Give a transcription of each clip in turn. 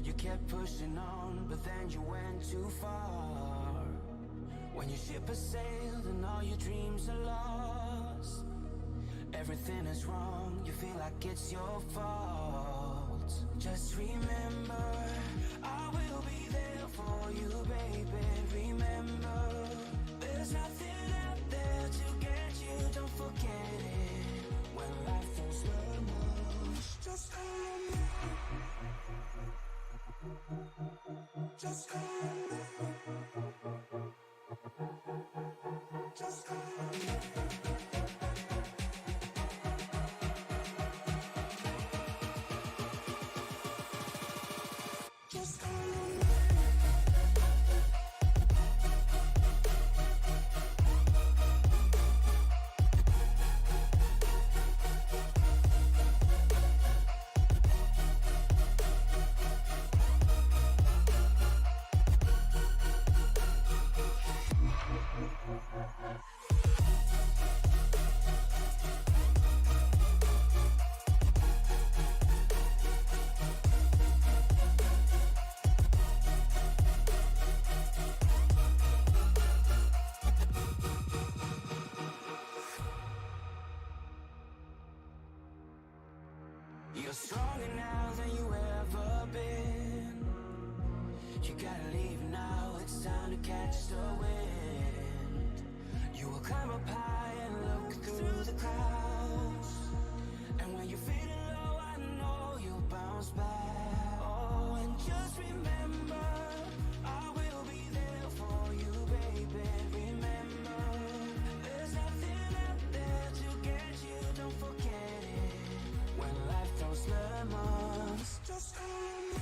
You kept pushing on, but then you went too far. When your ship has sailed and all your dreams are lost, everything is wrong, you feel like it's your fault. Just remember, I will be there for you, baby. Remember, there's nothing out there to get you, don't forget it. When life throws lemons, just call me. Just call me. Just call me. Just call me. You're stronger now than you ever been. You gotta leave now, it's time to catch the wind. You will climb up high and look through the clouds. And when you're feeling low, I know you'll bounce back. Oh, and just remember, I will be there for you, baby. Remember, there's nothing out there to get you, don't forget it. When life throws lemons, just call me.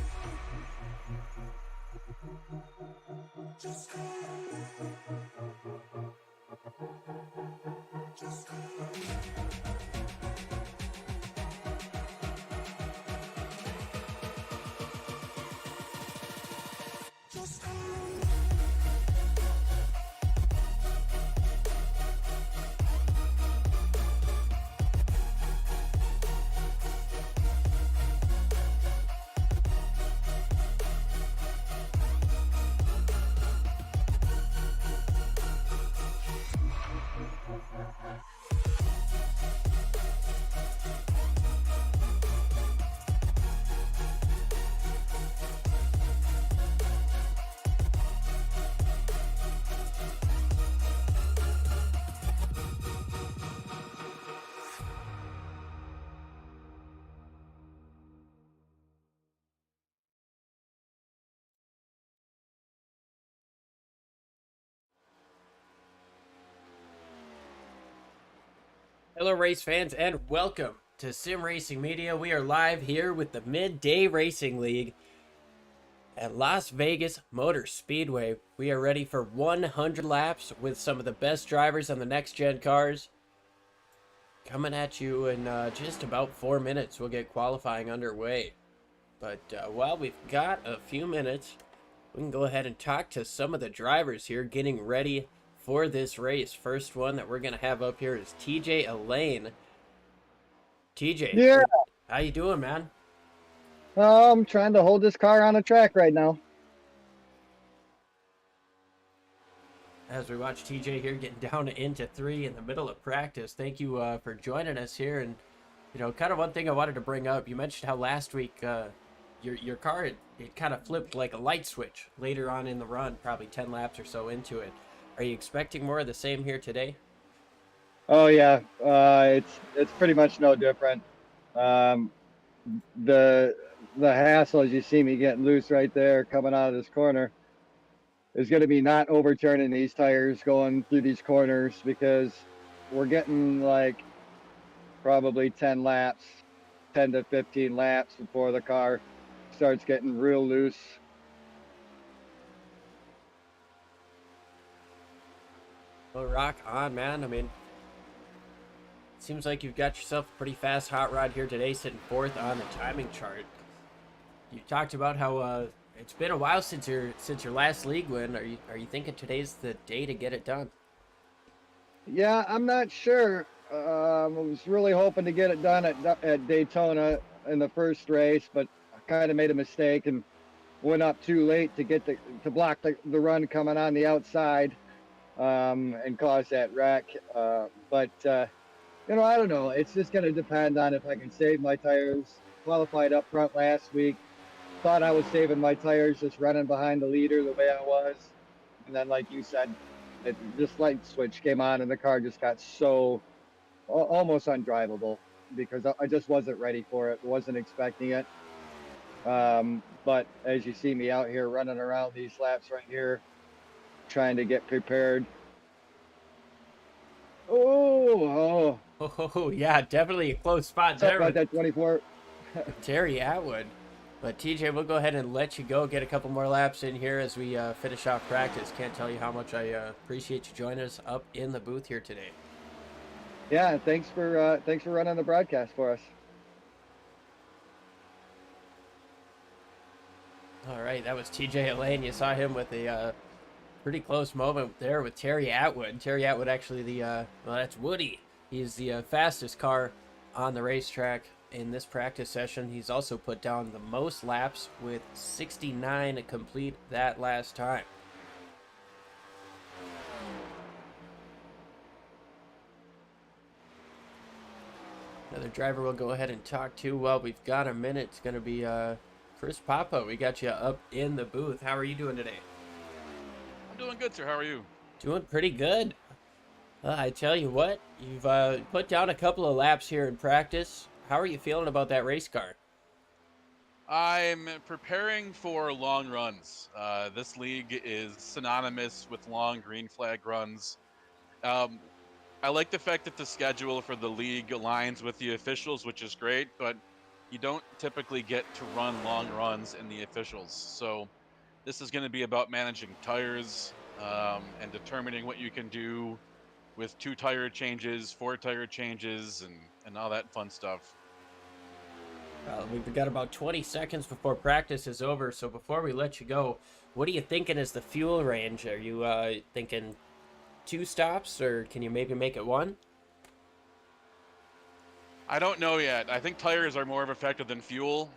Just call me. Just call me. Just call me. Hello race fans and welcome to Sim Racing Media. We are live here with the Midday Racing League at Las Vegas Motor Speedway. We are ready for 100 laps with some of the best drivers on the next gen cars. Coming at you in just about 4 minutes, we'll get qualifying underway. But while we've got a few minutes, we can go ahead and talk to some of the drivers here getting ready for this race. First one that we're going to have up here is TJ Elaine. TJ, Yeah, how you doing, man? I'm trying to hold this car on the track right now. As we watch TJ here getting down into 3 in the middle of practice. Thank you for joining us here. And, you know, kind of one thing I wanted to bring up, you mentioned how last week your car, it kind of flipped like a light switch later on in the run, probably 10 laps or so into it. Are you expecting more of the same here today? Oh yeah, it's pretty much no different. Um, the hassle, as you see me getting loose right there, coming out of this corner, is going to be not overturning these tires going through these corners, because we're getting like probably 10 laps, 10 to 15 laps before the car starts getting real loose. Well, rock on, man. I mean, seems like you've got yourself a pretty fast hot rod here today, sitting 4th on the timing chart. You talked about how it's been a while since your last league win. Are you thinking today's the day to get it done? Yeah, I'm not sure. I was really hoping to get it done at Daytona in the first race, but I kind of made a mistake and went up too late to get to block the run coming on the outside, and cause that wreck. But you know, I don't know. It's just going to depend on if I can save my tires. Qualified up front last week. Thought I was saving my tires just running behind the leader the way I was. And then, like you said, this light switch came on and the car just got so almost undrivable because I just wasn't ready for it. Wasn't expecting it. But as you see me out here running around these laps right here, trying to get prepared. Oh, Oh, yeah, definitely a close spot sorry there about with that 24. Terry Atwood. But TJ, we'll go ahead and let you go. Get a couple more laps in here as we finish off practice. Can't tell you how much I appreciate you joining us up in the booth here today. Yeah, thanks for running the broadcast for us. All right, that was TJ Elaine. You saw him with a pretty close moment there with Terry Atwood. Terry Atwood, actually, well, that's Woody. He's the fastest car on the racetrack in this practice session. He's also put down the most laps with 69 to complete that last time. Another driver we'll go ahead and talk to while we've got a minute. It's going to be Chris Papa. We got you up in the booth. How are you doing today? I'm doing good, sir. How are you? Doing pretty good. I tell you what, you've put down a couple of laps here in practice. How are you feeling about that race car? I'm preparing for long runs. This league is synonymous with long green flag runs. I like the fact that the schedule for the league aligns with the officials, which is great, but you don't typically get to run long runs in the officials. So this is going to be about managing tires, and determining what you can do with 2 tire changes, 4 tire changes, and all that fun stuff. We've got about 20 seconds before practice is over, so before we let you go, what are you thinking is the fuel range? Are you thinking 2 stops, or can you maybe make it 1? I don't know yet. I think tires are more of effective than fuel.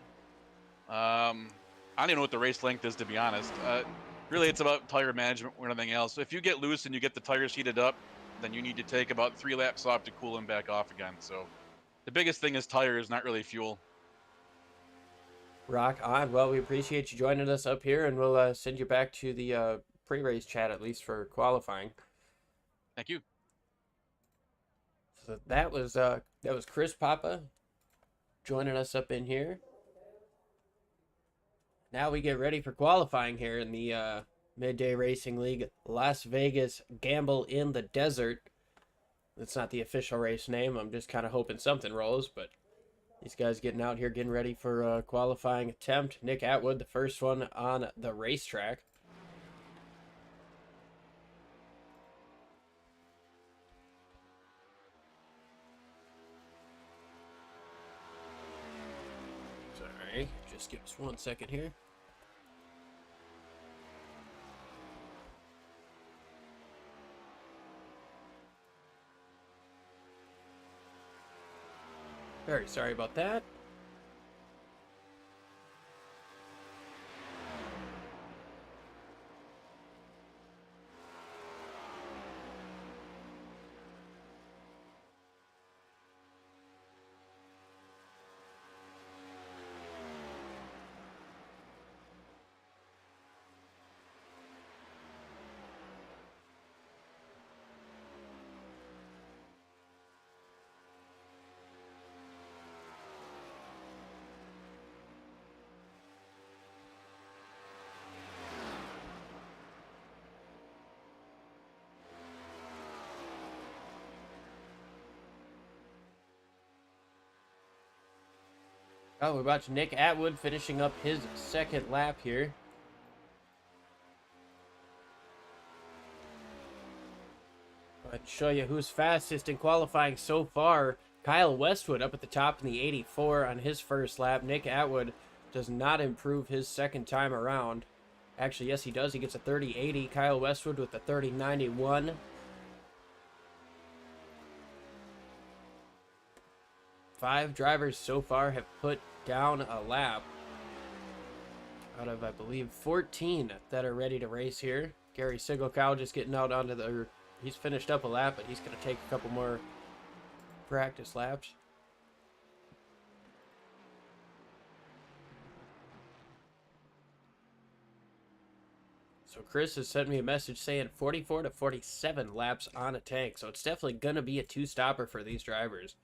I don't even know what the race length is, to be honest. Really, it's about tire management or anything else. So if you get loose and you get the tires heated up, then you need to take about 3 laps off to cool them back off again. So the biggest thing is tires, not really fuel. Rock on. Well, we appreciate you joining us up here, and we'll send you back to the pre-race chat, at least for qualifying. Thank you. So that was Chris Papa joining us up in here. Now we get ready for qualifying here in the Midday Racing League Las Vegas Gamble in the Desert. That's not the official race name. I'm just kind of hoping something rolls, but these guys getting out here, getting ready for a qualifying attempt. Nick Atwood, the first one on the racetrack. Sorry, just give us 1 second here. Very sorry about that. Oh, we're watching Nick Atwood finishing up his second lap here. I'd show you who's fastest in qualifying so far. Kyle Westwood up at the top in the 84 on his first lap. Nick Atwood does not improve his second time around. Actually, yes, he does. He gets a 30-80. Kyle Westwood with a 30-91. 5 drivers so far have put down a lap. out of, I believe, 14 that are ready to race here. Gary Sigelkow just getting out onto the... He's finished up a lap, but he's going to take a couple more practice laps. So Chris has sent me a message saying 44 to 47 laps on a tank. So it's definitely going to be a two-stopper for these drivers.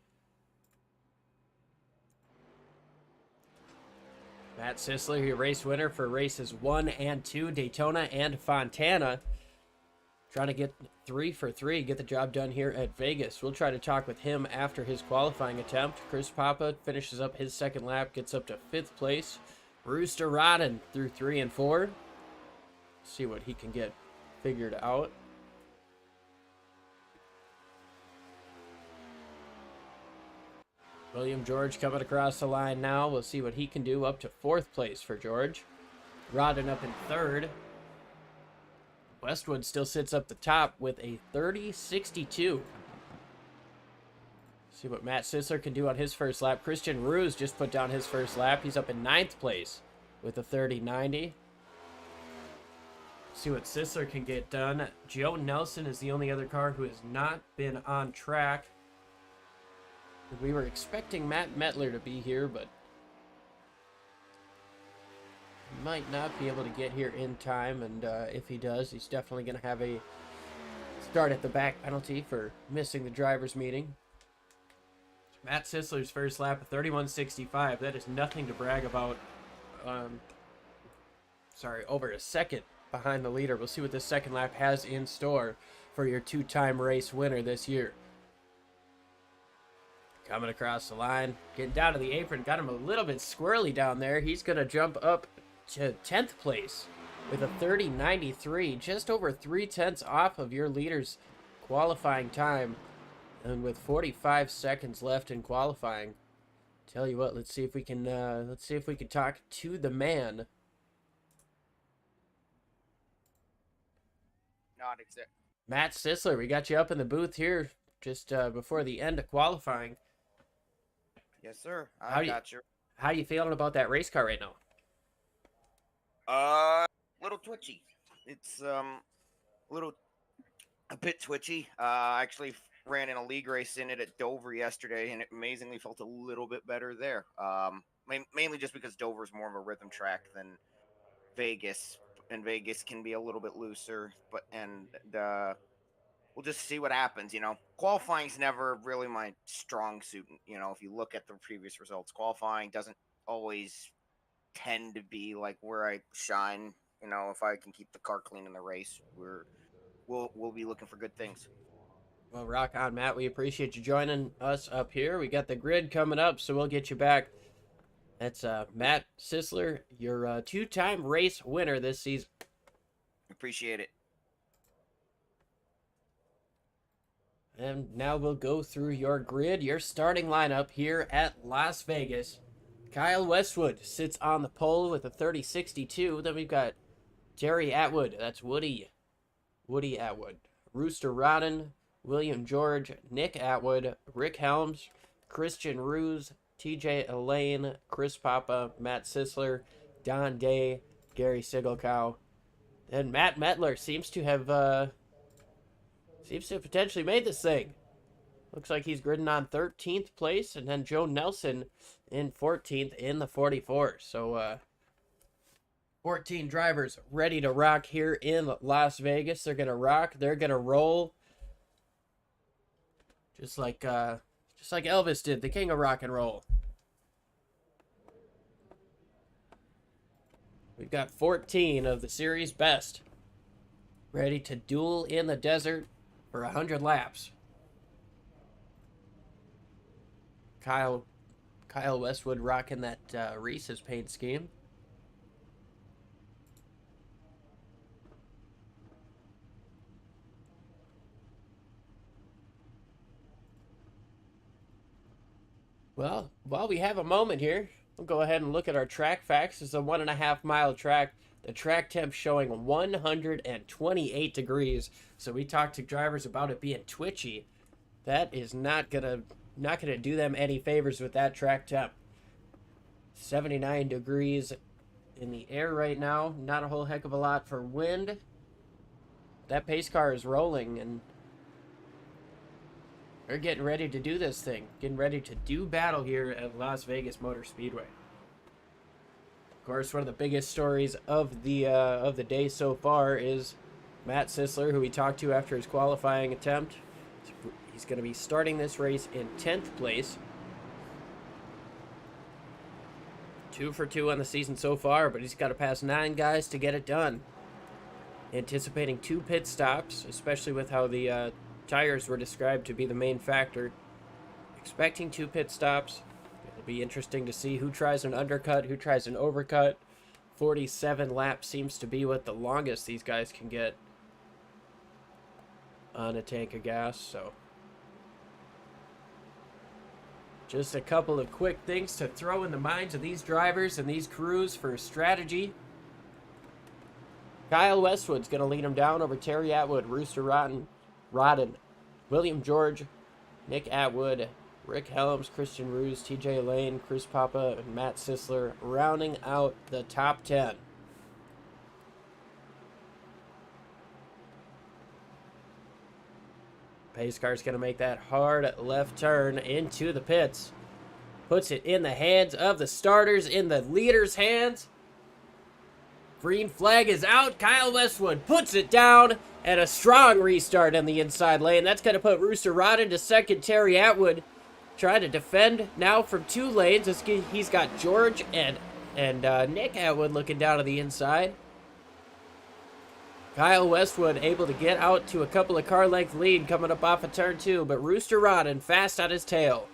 Matt Sisoler, your race winner for races 1 and 2, Daytona and Fontana. Trying to get 3 for 3, get the job done here at Vegas. We'll try to talk with him after his qualifying attempt. Chris Papa finishes up his second lap, gets up to 5th place. Rooster Rodden through 3 and 4. See what he can get figured out. William George coming across the line now. We'll see what he can do. Up to 4th place for George. Rodden up in 3rd. Westwood still sits up the top with a 30.62. See what Matt Sisoler can do on his first lap. Christian Ruse just put down his first lap. He's up in 9th place with a 30.90. See what Sisoler can get done. Joe Nelson is the only other car who has not been on track. We were expecting Matt Mettler to be here, but he might not be able to get here in time, and if he does, he's definitely going to have a start at the back penalty for missing the driver's meeting. Matt Sisoler's first lap of 31.65. That is nothing to brag about. Over a second behind the leader. We'll see what this second lap has in store for your two-time race winner this year. Coming across the line, getting down to the apron, got him a little bit squirrely down there. He's going to jump up to 10th place with a 30.93, just over 3/10 off of your leader's qualifying time, and with 45 seconds left in qualifying. Tell you what, let's see if we can talk to the man. Not exact. Matt Sisoler, we got you up in the booth here just before the end of qualifying. Yes, sir. I got you. How you feeling about that race car right now? Little twitchy. It's a bit twitchy. I actually ran in a league race in it at Dover yesterday, and it amazingly felt a little bit better there. Mainly just because Dover's more of a rhythm track than Vegas, and Vegas can be a little bit looser. We'll just see what happens, Qualifying's never really my strong suit. If you look at the previous results, qualifying doesn't always tend to be like where I shine. If I can keep the car clean in the race, we'll be looking for good things. Well, rock on, Matt. We appreciate you joining us up here. We got the grid coming up, so we'll get you back. That's Matt Sisoler, your two-time race winner this season. Appreciate it. And now we'll go through your grid, your starting lineup here at Las Vegas. Kyle Westwood sits on the pole with a 30.62. Then we've got Jerry Atwood. That's Woody Atwood. Rooster Rodden, William George, Nick Atwood, Rick Helms, Christian Ruse, TJ Elaine, Chris Papa, Matt Sisoler, Don Day, Gary Sigelkow. And Matt Mettler seems to have potentially made this thing. Looks like he's gridding on 13th place, and then Joe Nelson in 14th in the 44. So 14 drivers ready to rock here in Las Vegas. They're gonna rock. They're gonna roll. Just like Elvis did, the king of rock and roll. We've got 14 of the series best ready to duel in the desert for 100 laps. Kyle Westwood rocking that Reese's paint scheme. Well, while we have a moment here, we'll go ahead and look at our track facts. It's a 1.5 mile track. The track temp showing 128 degrees. So we talked to drivers about it being twitchy. That is not gonna do them any favors with that track temp. 79 degrees in the air right now. Not a whole heck of a lot for wind. That pace car is rolling, and they're getting ready to do this thing. Getting ready to do battle here at Las Vegas Motor Speedway. Of course, one of the biggest stories of the day so far is Matt Sisoler, who we talked to after his qualifying attempt. He's going to be starting this race in 10th place. 2 for 2 on the season so far, but he's got to pass 9 guys to get it done. Anticipating 2 pit stops, especially with how the tires were described to be the main factor. Expecting 2 pit stops. It'll be interesting to see who tries an undercut, who tries an overcut. 47 laps seems to be what the longest these guys can get on a tank of gas, so just a couple of quick things to throw in the minds of these drivers and these crews for strategy. Kyle Westwood's going to lead him down over Terry Atwood, Rooster Rodden, William George, Nick Atwood, Rick Helms, Christian Roos, TJ Lane, Chris Papa, and Matt Sisoler rounding out the top 10. Pace car's going to make that hard left turn into the pits. Puts it in the hands of the starters, in the leader's hands. Green flag is out. Kyle Westwood puts it down, and a strong restart in the inside lane. That's going to put Rooster Rodden to second. Terry Atwood trying to defend now from 2 lanes. He's got George and Nick Atwood looking down to the inside. Kyle Westwood able to get out to a couple of car length lead coming up off of turn 2, but Rooster Rodden fast on his tail.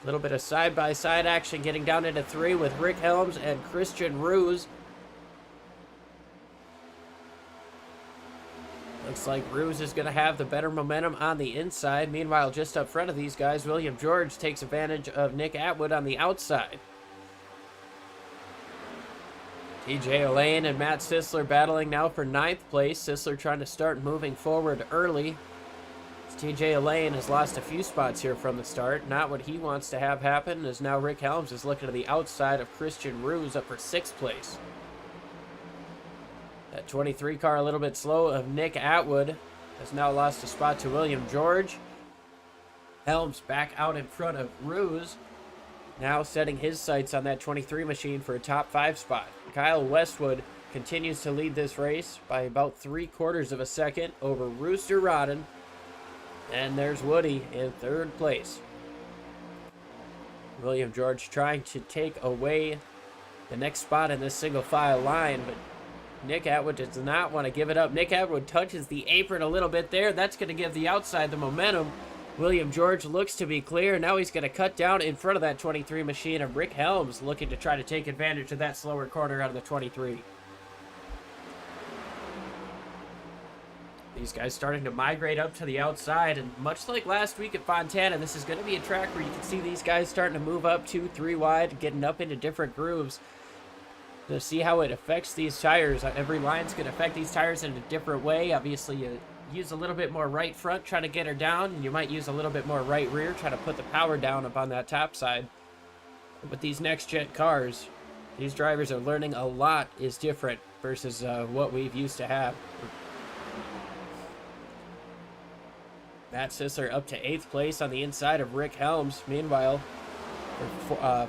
A little bit of side-by-side action getting down into 3 with Rick Helms and Christian Roos. Looks like Roos is going to have the better momentum on the inside. Meanwhile, just up front of these guys, William George takes advantage of Nick Atwood on the outside. TJ Lane and Matt Sisoler battling now for 9th place. Sisoler trying to start moving forward early. TJ Lane has lost a few spots here from the start. Not what he wants to have happen, as now Rick Helms is looking to the outside of Christian Roos up for 6th place. That 23 car a little bit slow of Nick Atwood has now lost a spot to William George. Helms back out in front of Roos. Now setting his sights on that 23 machine for a top 5 spot. Kyle Westwood continues to lead this race by about 3/4 of a second over Rooster Rodden. And there's Woody in 3rd place. William George trying to take away the next spot in this single file line, but Nick Atwood does not want to give it up. Nick Atwood touches the apron a little bit there. That's going to give the outside the momentum. William George looks to be clear. Now he's going to cut down in front of that 23 machine of Rick Helms, looking to try to take advantage of that slower corner out of the 23. These guys starting to migrate up to the outside, and much like last week at Fontana, this is going to be a track where you can see these guys starting to move up 2-3 wide, getting up into different grooves. To see how it affects these tires. Every line's going to affect these tires in a different way. Obviously, you use a little bit more right front, trying to get her down, and you might use a little bit more right rear, trying to put the power down up on that top side. With these next-gen cars, these drivers are learning a lot is different versus what we've used to have. Matt Sisoler up to 8th place on the inside of Rick Helms. Meanwhile, for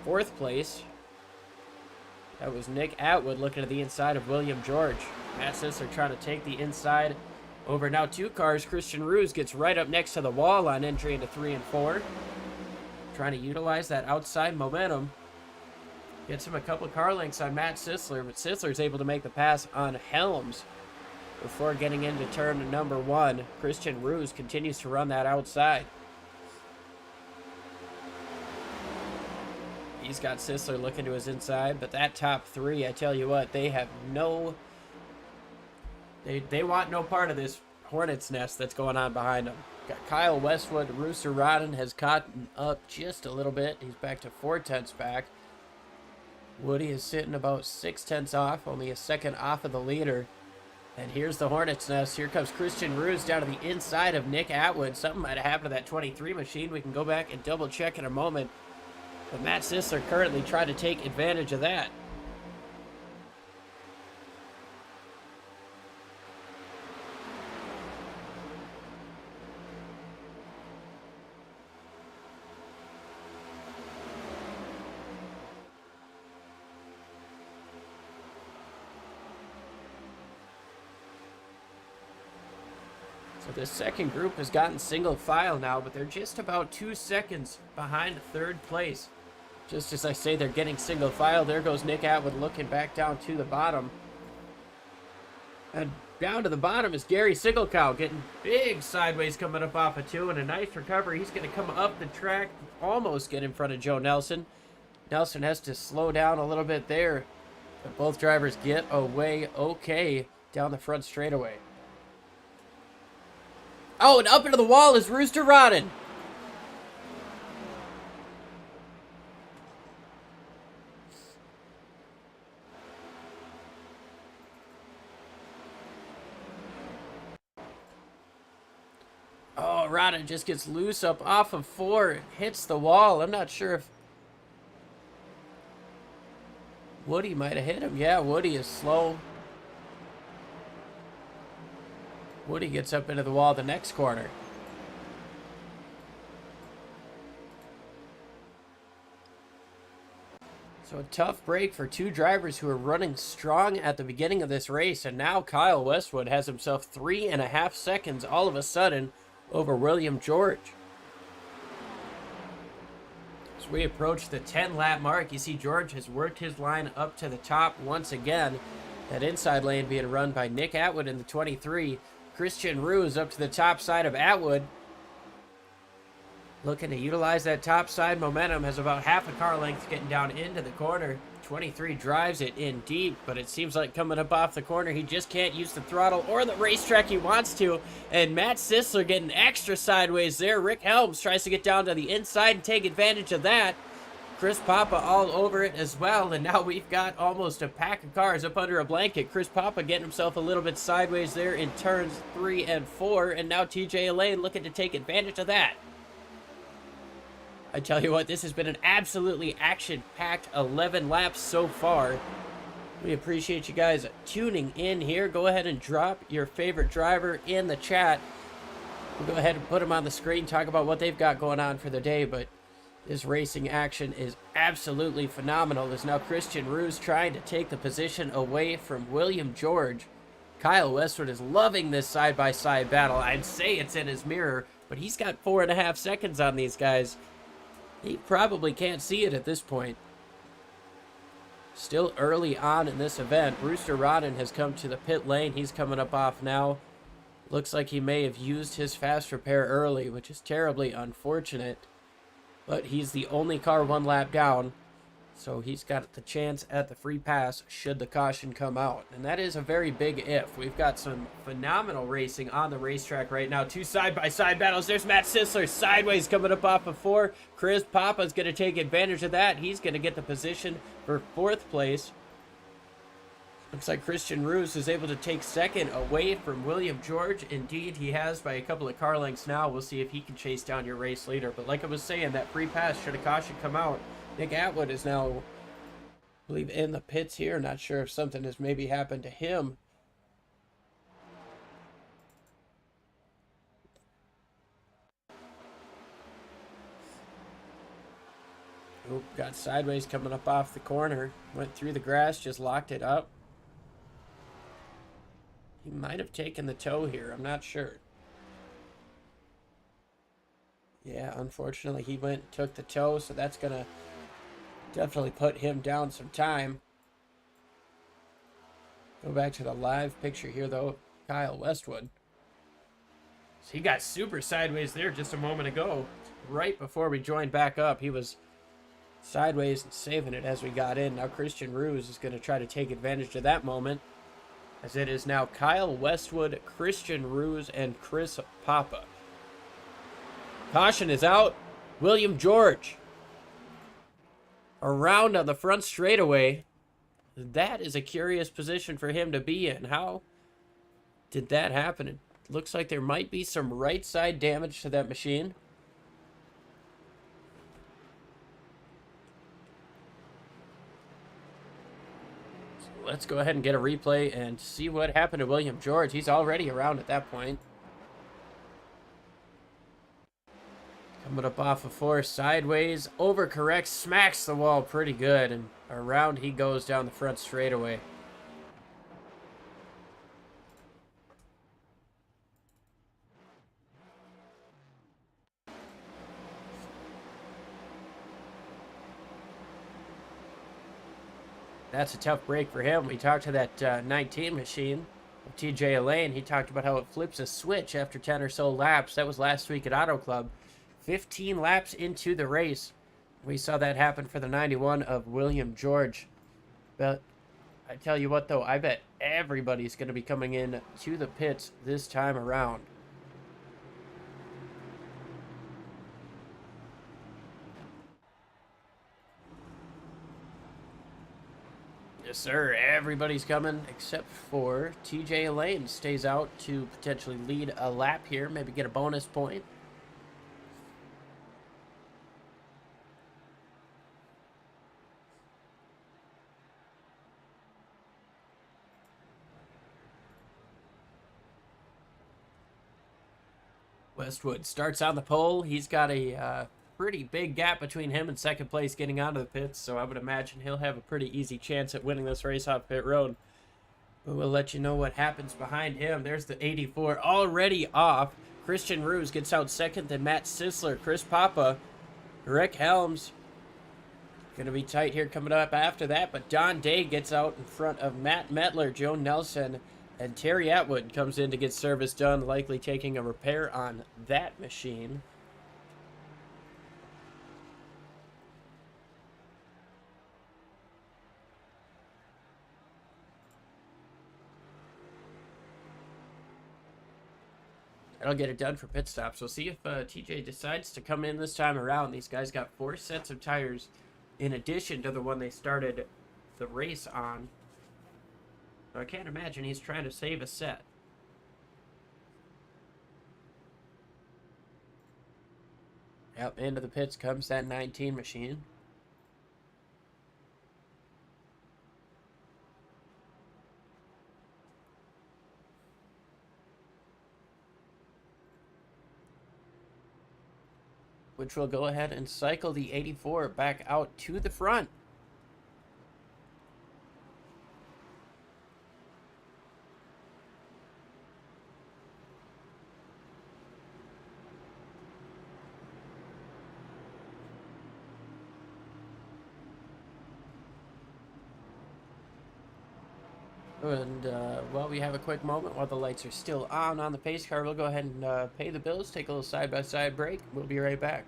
4th place, that was Nick Atwood looking at the inside of William George. Matt Sisoler trying to take the inside over now 2 cars. Christian Roos gets right up next to the wall on entry into 3 and 4. Trying to utilize that outside momentum. Gets him a couple car lengths on Matt Sisoler, but Sisoler's able to make the pass on Helms before getting into turn number 1. Christian Roos continues to run that outside. He's got Sisoler looking to his inside, but that top 3, I tell you what, they have no... They want no part of this hornet's nest that's going on behind them. Got Kyle Westwood. Rooster Rodden has caught up just a little bit. He's back to 4/10 back. Woody is sitting about 6/10 off, only a second off of the leader. And here's the hornet's nest. Here comes Christian Roos down to the inside of Nick Atwood. Something might have happened to that 23 machine. We can go back and double check in a moment. But Matt Sisoler currently trying to take advantage of that. So this second group has gotten single file now, but they're just about 2 seconds behind third place. Just as I say they're getting single file, there goes Nick Atwood looking back down to the bottom. And down to the bottom is Gary Sigelkow getting big sideways coming up off of 2, and a nice recovery. He's going to come up the track, almost get in front of Joe Nelson. Nelson has to slow down a little bit there, but both drivers get away okay down the front straightaway. Oh, and up into the wall is Rooster Rodden. Oh, Rodden just gets loose up off of 4, hits the wall. I'm not sure if Woody might have hit him. Yeah, Woody is slow. Woody gets up into the wall the next corner. So a tough break for 2 drivers who are running strong at the beginning of this race, and now Kyle Westwood has himself 3.5 seconds all of a sudden over William George. As we approach the 10-lap mark, you see George has worked his line up to the top once again. That inside lane being run by Nick Atwood in the 23. Christian Ruse up to the top side of Atwood. Looking to utilize that top side momentum, has about half a car length getting down into the corner. 23 drives it in deep, but it seems like coming up off the corner, he just can't use the throttle or the racetrack he wants to. And Matt Sisoler getting extra sideways there. Rick Helms tries to get down to the inside and take advantage of that. Chris Papa all over it as well, and now we've got almost a pack of cars up under a blanket. Chris Papa getting himself a little bit sideways there in turns 3 and 4, and now TJ Elaine looking to take advantage of that. I tell you what, this has been an absolutely action-packed 11 laps so far. We appreciate you guys tuning in here. Go ahead and drop your favorite driver in the chat. We'll go ahead and put them on the screen, talk about what they've got going on for the day, but this racing action is absolutely phenomenal. There's now Christian Ruse trying to take the position away from William George. Kyle Westwood is loving this side-by-side battle. I'd say it's in his mirror, but he's got 4.5 seconds on these guys. He probably can't see it at this point. Still early on in this event. Rooster Rodden has come to the pit lane. He's coming up off now. Looks like he may have used his fast repair early, which is terribly unfortunate. But he's the only car 1 lap down, so he's got the chance at the free pass should the caution come out. And that is a very big if. We've got some phenomenal racing on the racetrack right now. 2 side-by-side battles. There's Matt Sisoler sideways coming up off of 4. Chris Papa's going to take advantage of that. He's going to get the position for 4th place. Looks like Christian Ruse is able to take 2nd away from William George. Indeed, he has by a couple of car lengths now. We'll see if he can chase down your race leader. But like I was saying, that free pass, should a caution come out, Nick Atwood is now, I believe, in the pits here. Not sure if something has maybe happened to him. Oop, got sideways coming up off the corner. Went through the grass, just locked it up. He might have taken the toe here. I'm not sure. Yeah, unfortunately, he went and took the toe, so that's going to definitely put him down some time. Go back to the live picture here, though. Kyle Westwood. So he got super sideways there just a moment ago. Right before we joined back up, he was sideways and saving it as we got in. Now Christian Ruse is going to try to take advantage of that moment, as it is now Kyle Westwood, Christian Ruse, and Chris Papa. Caution is out. William George around on the front straightaway. That is a curious position for him to be in. How did that happen? It looks like there might be some right side damage to that machine. Let's go ahead and get a replay and see what happened to William George. He's already around at that point. Coming up off of 4 sideways, overcorrects, smacks the wall pretty good, and around he goes down the front straightaway. That's a tough break for him. We talked to that 19 machine of TJ Elaine. He talked about how it flips a switch after 10 or so laps. That was last week at Auto Club. 15 laps into the race. We saw that happen for the 91 of William George. But I tell you what, though, I bet everybody's going to be coming in to the pits this time around. Yes, sir. Everybody's coming except for TJ Elaine. Stays out to potentially lead a lap here, maybe get a bonus point. Westwood starts on the pole. He's got a pretty big gap between him and second place getting onto the pits, so I would imagine he'll have a pretty easy chance at winning this race off pit road. But we'll let you know what happens behind him. There's the 84 already off. Christian Ruse gets out second, then Matt Sisoler, Chris Papa, Rick Helms. Gonna be tight here coming up after that, but Don Day gets out in front of Matt Metler, Joe Nelson, and Terry Atwood comes in to get service done, likely taking a repair on that machine. That'll get it done for pit stops. We'll see if TJ decides to come in this time around. These guys got 4 sets of tires in addition to the one they started the race on. So I can't imagine he's trying to save a set. Yep, into the pits comes that 19 machine. Which will go ahead and cycle the 84 back out to the front. And while we have a quick moment, while the lights are still on the pace car, we'll go ahead and pay the bills, take a little side-by-side break. We'll be right back.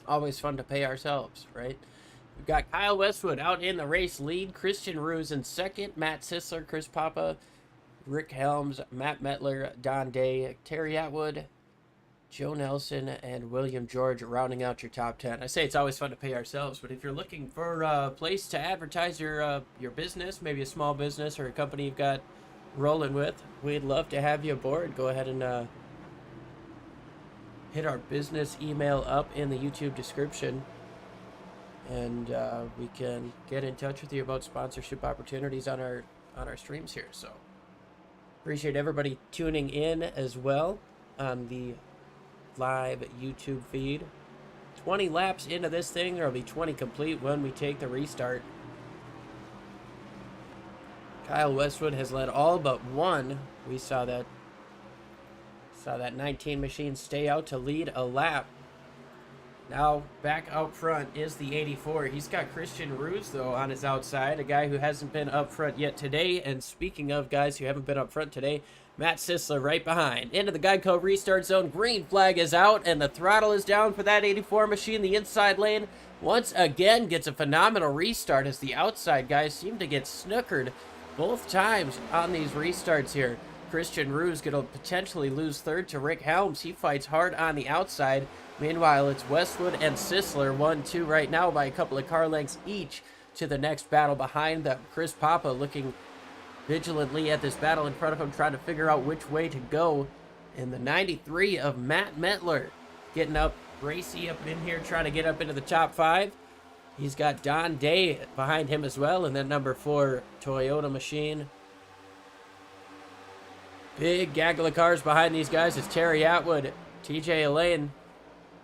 Always fun to pay ourselves, right? We've got Kyle Westwood out in the race lead, Christian Ruse in second, Matt Sisoler, Chris Papa, Rick Helms, Matt Metler, Don Day, Terry Atwood, Joe Nelson, and William George rounding out your top 10. I say it's always fun to pay ourselves, but if you're looking for a place to advertise your business, maybe a small business or a company you've got rolling with, we'd love to have you aboard. Go ahead and hit our business email up in the YouTube description. and we can get in touch with you about sponsorship opportunities on our streams here. So appreciate everybody tuning in as well on the live YouTube feed. 20 laps into this thing. There'll be 20 complete when we take the restart. Kyle Westwood has led all but one. We saw that 19 machine stay out to lead a lap. Now back out front is the 84. He's got Christian Ruse though on his outside, a guy who hasn't been up front yet today. And speaking of guys who haven't been up front today, Matt Sisoler right behind. Into the Geico restart zone. Green flag is out and the throttle is down for that 84 machine. The inside lane once again gets a phenomenal restart as the outside guys seem to get snookered both times on these restarts here. Christian Ruse going to potentially lose third to Rick Helms. He fights hard on the outside. Meanwhile, it's Westwood and Sisoler 1-2 right now by a couple of car lengths each to the next battle behind them. Chris Papa looking vigilantly at this battle in front of him, trying to figure out which way to go. And the 93 of Matt Metler getting up, racy up in here, trying to get up into the top 5. He's got Don Day behind him as well, and then number 4 Toyota machine. Big gaggle of cars behind these guys is Terry Atwood, TJ Elaine.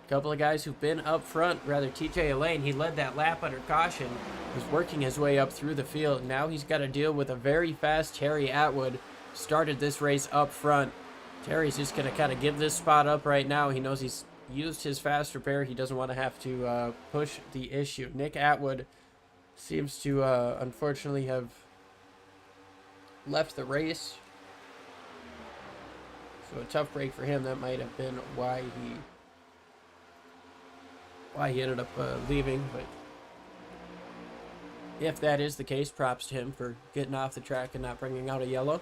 A couple of guys who've been up front. Rather, TJ Elaine, he led that lap under caution, was working his way up through the field. Now he's got to deal with a very fast Terry Atwood. Started this race up front. Terry's just going to kind of give this spot up right now. He knows he's used his fast repair. He doesn't want to have to push the issue. Nick Atwood seems to unfortunately have left the race. So a tough break for him. That might have been why he ended up leaving. But if that is the case, props to him for getting off the track and not bringing out a yellow.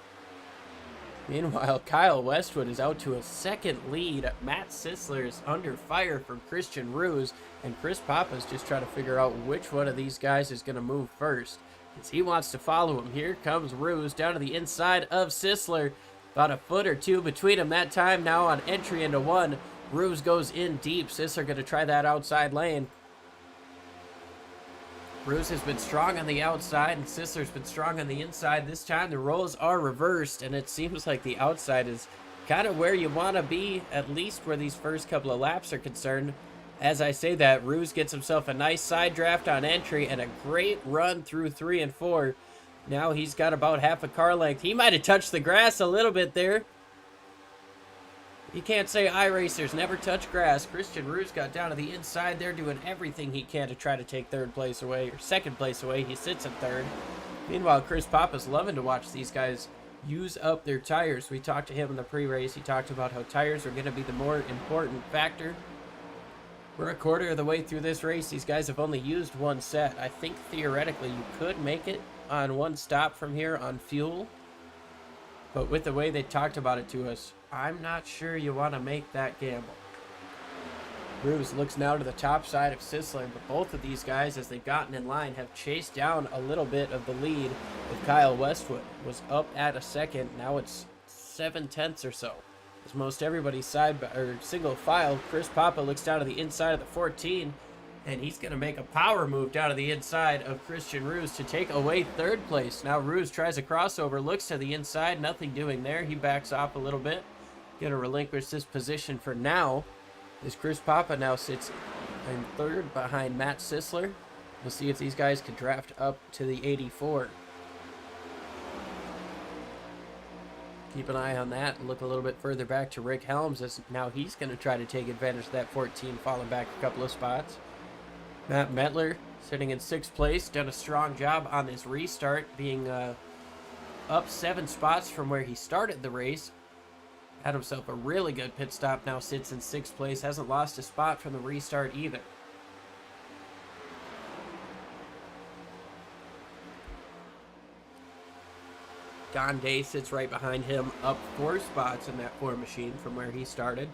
Meanwhile, Kyle Westwood is out to a second lead. Matt Sisoler is under fire from Christian Ruse, and Chris Papa's just trying to figure out which one of these guys is going to move first, because he wants to follow him. Here comes Ruse down to the inside of Sisoler. About a foot or two between them that time. Now on entry into 1. Ruse goes in deep. Sisoler going to try that outside lane. Ruse has been strong on the outside, and Sisoler's been strong on the inside. This time the roles are reversed, and it seems like the outside is kind of where you want to be, at least where these first couple of laps are concerned. As I say that, Ruse gets himself a nice side draft on entry and a great run through 3 and 4. Now he's got about half a car length. He might have touched the grass a little bit there. You can't say iRacers never touch grass. Christian Ruse got down to the inside there doing everything he can to try to take third place away, or second place away. He sits in third. Meanwhile, Chris Papa's loving to watch these guys use up their tires. We talked to him in the pre-race. He talked about how tires are going to be the more important factor. We're a quarter of the way through this race. These guys have only used one set. I think theoretically you could make it on one stop from here on fuel. But with the way they talked about it to us, I'm not sure you want to make that gamble. Ruse looks now to the top side of Sisoler, but both of these guys, as they've gotten in line, have chased down a little bit of the lead with Kyle Westwood. Was up at a second. Now it's 7/10 or so. As most everybody's single file, Chris Papa looks down to the inside of the 14, and he's going to make a power move down to the inside of Christian Ruse to take away third place. Now Ruse tries a crossover, looks to the inside, nothing doing there. He backs off a little bit. Going to relinquish this position for now, as Chris Papa now sits in third behind Matt Sisoler. We'll see if these guys can draft up to the 84. Keep an eye on that and look a little bit further back to Rick Helms, as now he's going to try to take advantage of that 14, falling back a couple of spots. Matt Metler sitting in 6th place, done a strong job on this restart, being up 7 spots from where he started the race. Had himself a really good pit stop, now sits in 6th place, hasn't lost a spot from the restart either. Don Day sits right behind him, up 4 spots in that 4 machine from where he started.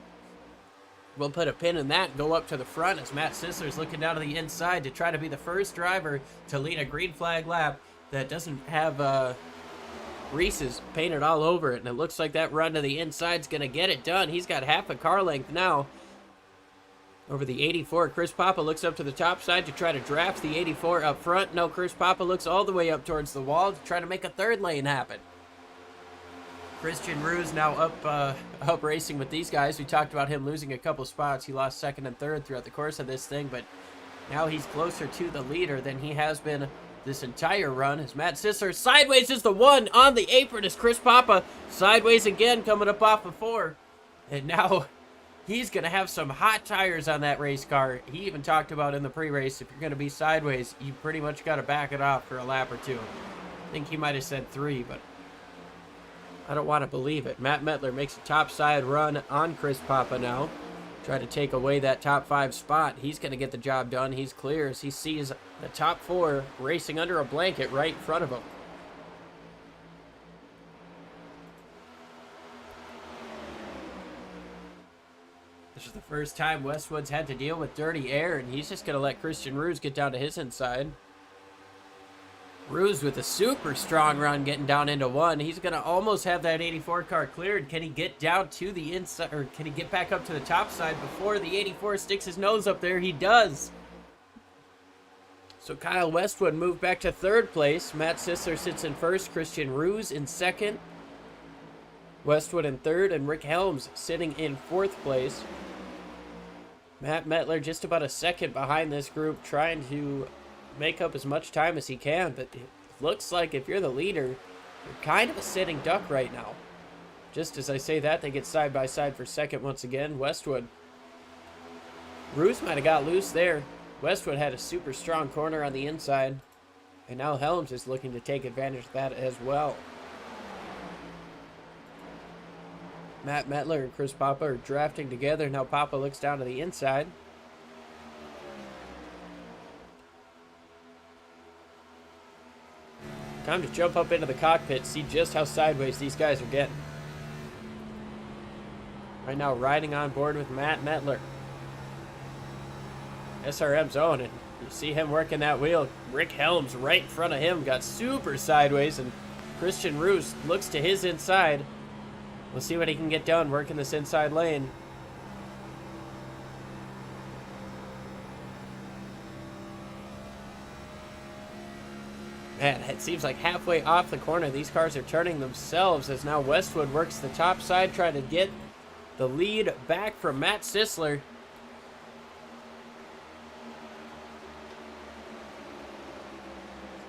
We'll put a pin in that and go up to the front as Matt Sisoler's looking down to the inside to try to be the first driver to lead a green flag lap that doesn't have Reese's painted all over it. And it looks like that run to the inside's going to get it done. He's got half a car length now. over the 84. Chris Papa looks up to the top side to try to draft the 84 up front. No, Chris Papa looks all the way up towards the wall to try to make a third lane happen. Christian Ruse now up racing with these guys. We talked about him losing a couple spots. He lost second and third throughout the course of this thing, but now he's closer to the leader than he has been this entire run. As Matt Sisoler sideways is the one on the apron as Chris Papa sideways again coming up off of 4. And now he's going to have some hot tires on that race car. He even talked about in the pre-race, if you're going to be sideways, you pretty much got to back it off for a lap or two. I think he might have said 3, but I don't want to believe it. Matt Mettler makes a top side run on Chris Papa now. Try to take away that top 5 spot. He's going to get the job done. He's clear as he sees the top 4 racing under a blanket right in front of him. This is the first time Westwood's had to deal with dirty air, and he's just going to let Christian Ruse get down to his inside. Ruse with a super strong run getting down into 1. He's going to almost have that 84 car cleared. Can he get down to the inside, or can he get back up to the top side before the 84 sticks his nose up there? He does. So Kyle Westwood moved back to 3rd place. Matt Sisoler sits in 1st. Christian Ruse in 2nd. Westwood in 3rd, and Rick Helms sitting in 4th place. Matt Mettler just about a second behind this group, trying to make up as much time as he can, but it looks like if you're the leader, you're kind of a sitting duck right now. Just as I say that, they get side by side for 2nd once again. Westwood. Ruse might have got loose there. Westwood had a super strong corner on the inside, and now Helms is looking to take advantage of that as well. Matt Mettler and Chris Papa are drafting together. Now Papa looks down to the inside. Time to jump up into the cockpit, see just how sideways these guys are getting. Right now, riding on board with Matt Mettler. SRM's own, and you see him working that wheel. Rick Helms right in front of him got super sideways, and Christian Ruse looks to his inside. We'll see what he can get done working this inside lane. Man, it seems like halfway off the corner, these cars are turning themselves as now Westwood works the top side, trying to get the lead back from Matt Sisoler.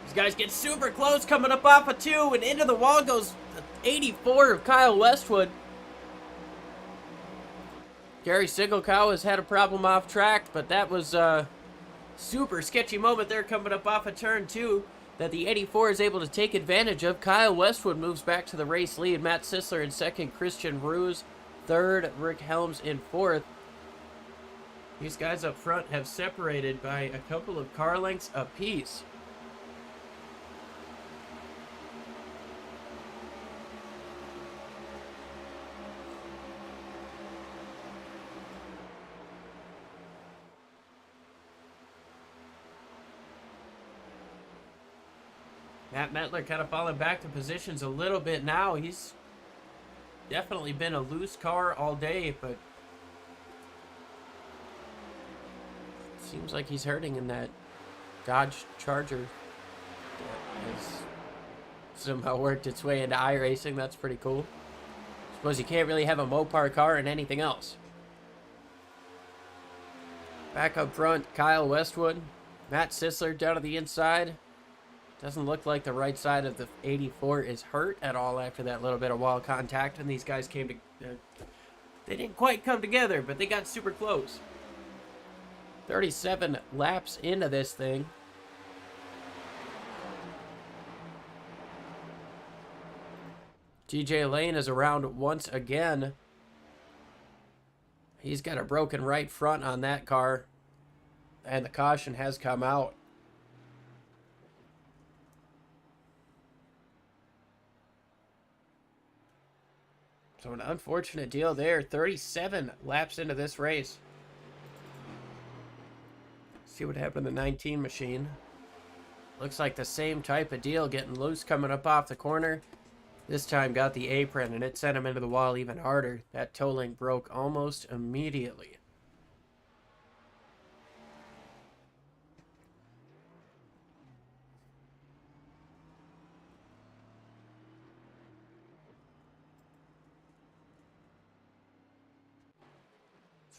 These guys get super close, coming up off of 2, and into the wall goes 84 of Kyle Westwood. Gary Sigelkow has had a problem off track, but that was a super sketchy moment there coming up off of turn 2 that the 84 is able to take advantage of. Kyle Westwood moves back to the race lead. Matt Sisoler in 2nd, Christian Ruse 3rd, Rick Helms in 4th. These guys up front have separated by a couple of car lengths apiece. Matt Mettler kind of falling back to positions a little bit now. He's definitely been a loose car all day, but seems like he's hurting in that Dodge Charger that has somehow worked its way into iRacing. That's pretty cool. Suppose you can't really have a Mopar car and anything else. Back up front, Kyle Westwood. Matt Sisoler down to the inside. Doesn't look like the right side of the 84 is hurt at all after that little bit of wall contact. And these guys came to... they didn't quite come together, but they got super close. 37 laps into this thing. TJ Lane is around once again. He's got a broken right front on that car. And the caution has come out. So an unfortunate deal there. 37 laps into this race. See what happened to the 19 machine. Looks like the same type of deal, getting loose coming up off the corner. This time got the apron and it sent him into the wall even harder. That toe link broke almost immediately.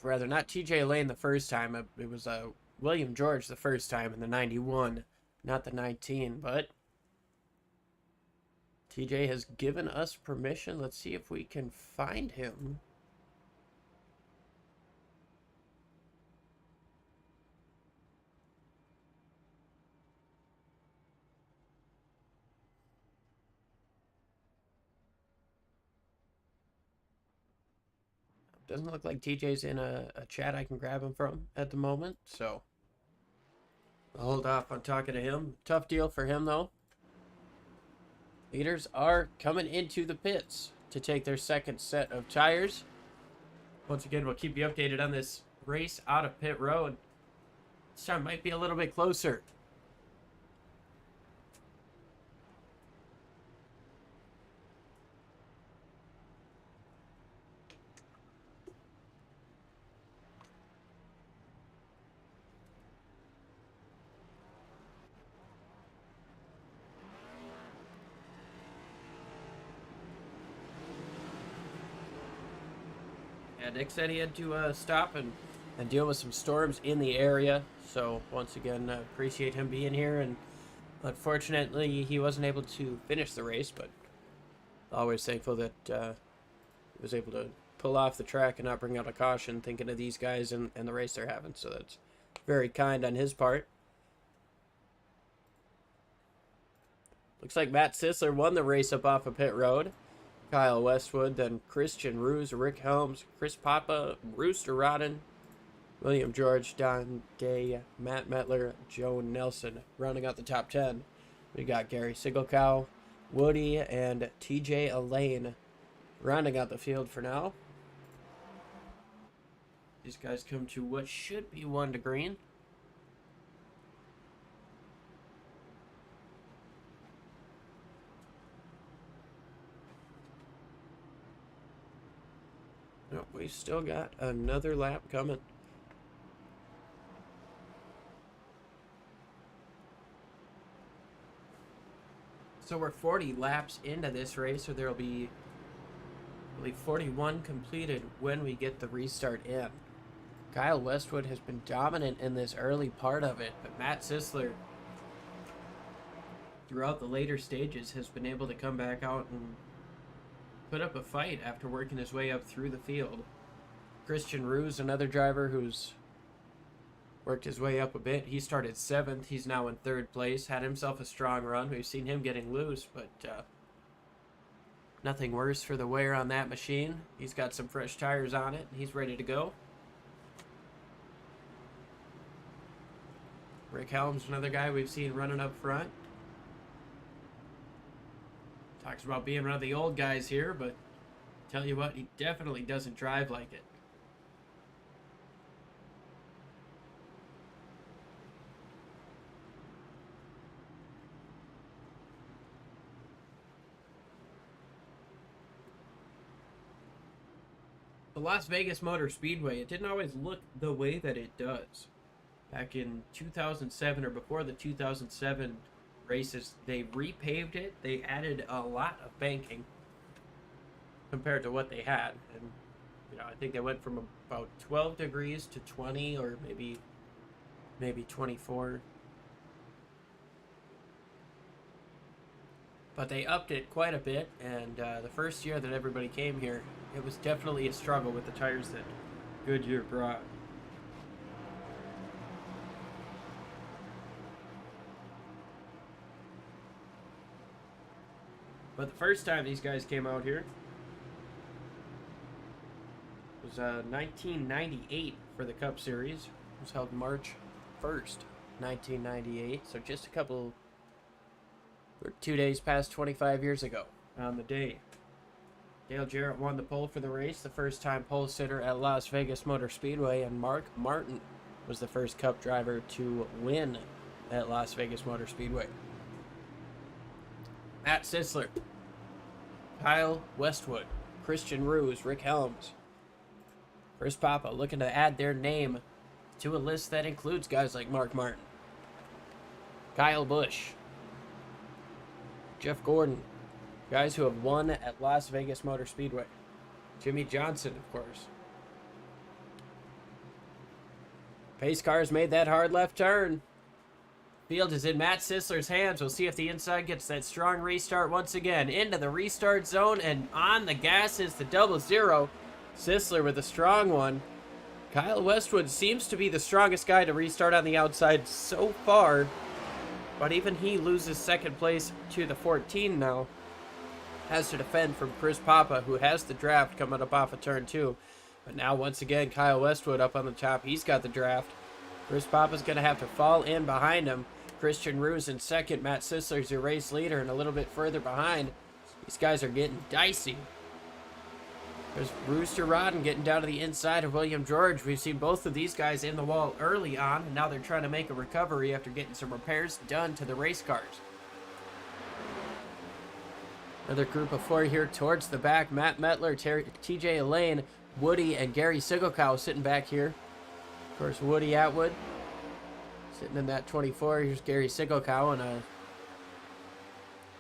Rather, not TJ Lane the first time. It was William George the first time in the 91, not the 19. But TJ has given us permission. Let's see if we can find him. Doesn't look like TJ's in a chat I can grab him from at the moment, so I'll hold off on talking to him. Tough deal for him, though. Leaders are coming into the pits to take their second set of tires. Once again, we'll keep you updated on this race out of pit road. This time might be a little bit closer. Yeah, Nick said he had to stop and deal with some storms in the area. So once again, appreciate him being here. And unfortunately, he wasn't able to finish the race, but always thankful that he was able to pull off the track and not bring out a caution, thinking of these guys and the race they're having. So that's very kind on his part. Looks like Matt Sisoler won the race up off of pit road. Kyle Westwood, then Christian Ruse, Rick Helms, Chris Papa, Rooster Rodden, William George, Don Gay, Matt Metler, Joe Nelson. Rounding out the top 10, we got Gary Sigelkow, Woody, and TJ Elaine rounding out the field for now. These guys come to what should be 1 to green. Nope, we still got another lap coming. So we're 40 laps into this race, so there will be, I believe, 41 completed when we get the restart in. Kyle Westwood has been dominant in this early part of it, but Matt Sisoler, throughout the later stages, has been able to come back out and put up a fight after working his way up through the field. Christian Ruse, another driver who's worked his way up a bit. He started 7th. He's now in 3rd place. Had himself a strong run. We've seen him getting loose, but nothing worse for the wear on that machine. He's got some fresh tires on it. He's ready to go. Rick Helms, another guy we've seen running up front. Talks about being one of the old guys here, but tell you what, he definitely doesn't drive like it. The Las Vegas Motor Speedway, it didn't always look the way that it does. Back in 2007, or before the 2007 races, they repaved it. They added a lot of banking compared to what they had, and I think they went from about 12 degrees to 20, or maybe 24. But they upped it quite a bit, and the first year that everybody came here, it was definitely a struggle with the tires that Goodyear brought. But the first time these guys came out here was 1998 for the Cup Series. It was held March 1st, 1998. So just a couple, or 2 days past 25 years ago on the day. Dale Jarrett won the pole for the race, the first time pole sitter at Las Vegas Motor Speedway, and Mark Martin was the first Cup driver to win at Las Vegas Motor Speedway. Matt Sisoler, Kyle Westwood, Christian Ruse, Rick Helms, Chris Papa looking to add their name to a list that includes guys like Mark Martin, Kyle Busch, Jeff Gordon, guys who have won at Las Vegas Motor Speedway. Jimmy Johnson, of course. Pace cars made that hard left turn. Field is in Matt Sisoler's hands. We'll see if the inside gets that strong restart once again. Into the restart zone, and on the gas is the 00. Sisoler with a strong one. Kyle Westwood seems to be the strongest guy to restart on the outside so far, but even he loses second place to the 14 now. Has to defend from Chris Papa, who has the draft coming up off of turn 2. But now, once again, Kyle Westwood up on the top. He's got the draft. Chris Papa's going to have to fall in behind him. Christian Ruse in second. Matt Sisoler's your race leader and a little bit further behind. These guys are getting dicey. There's Rooster Rodden getting down to the inside of William George. We've seen both of these guys in the wall early on, and now they're trying to make a recovery after getting some repairs done to the race cars. Another group of 4 here towards the back. Matt Metler, TJ Elaine, Woody, and Gary Sigelkow sitting back here. Of course, Woody Atwood sitting in that 24. Here's Gary Sigelkow in a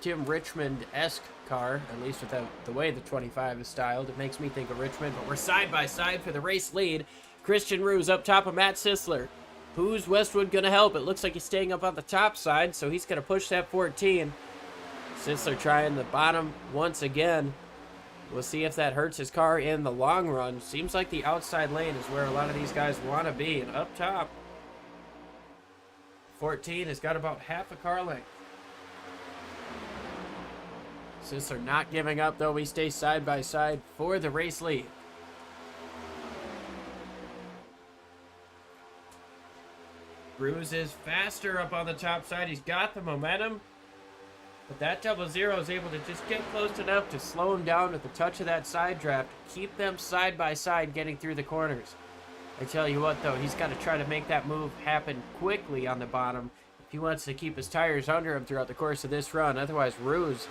Tim Richmond-esque car, at least with the way the 25 is styled. It makes me think of Richmond, but we're side by side for the race lead. Christian Ruse up top of Matt Sisoler. Who's Westwood going to help? It looks like he's staying up on the top side, so he's going to push that 14. Sisoler trying the bottom once again. We'll see if that hurts his car in the long run. Seems like the outside lane is where a lot of these guys want to be. And up top, 14 has got about half a car length. Sisoler not giving up, though. We stay side by side for the race lead. Ruse is faster up on the top side. He's got the momentum. But that 00 is able to just get close enough to slow him down with the touch of that side draft. Keep them side by side getting through the corners. I tell you what, though, he's got to try to make that move happen quickly on the bottom if he wants to keep his tires under him throughout the course of this run. Otherwise, Ruse,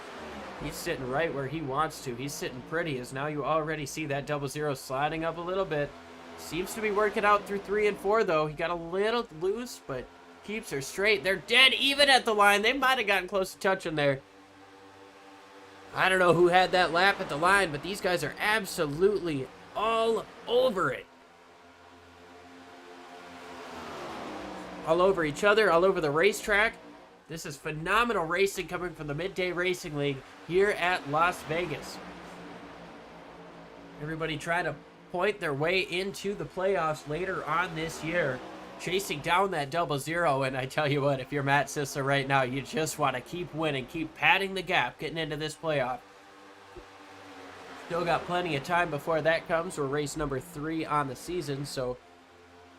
he's sitting right where he wants to. He's sitting pretty, as now you already see that 00 sliding up a little bit. Seems to be working out through 3 and 4, though. He got a little loose, but keeps her straight. They're dead even at the line. They might have gotten close to touching there. I don't know who had that lap at the line, but these guys are absolutely all over it. All over each other, all over the racetrack. This is phenomenal racing coming from the Midday Racing League here at Las Vegas. Everybody trying to point their way into the playoffs later on this year, chasing down that 00. And I tell you what, if you're Matt Sisoler right now, you just want to keep winning, keep padding the gap, getting into this playoff. Still got plenty of time before that comes. We're race number 3 on the season, so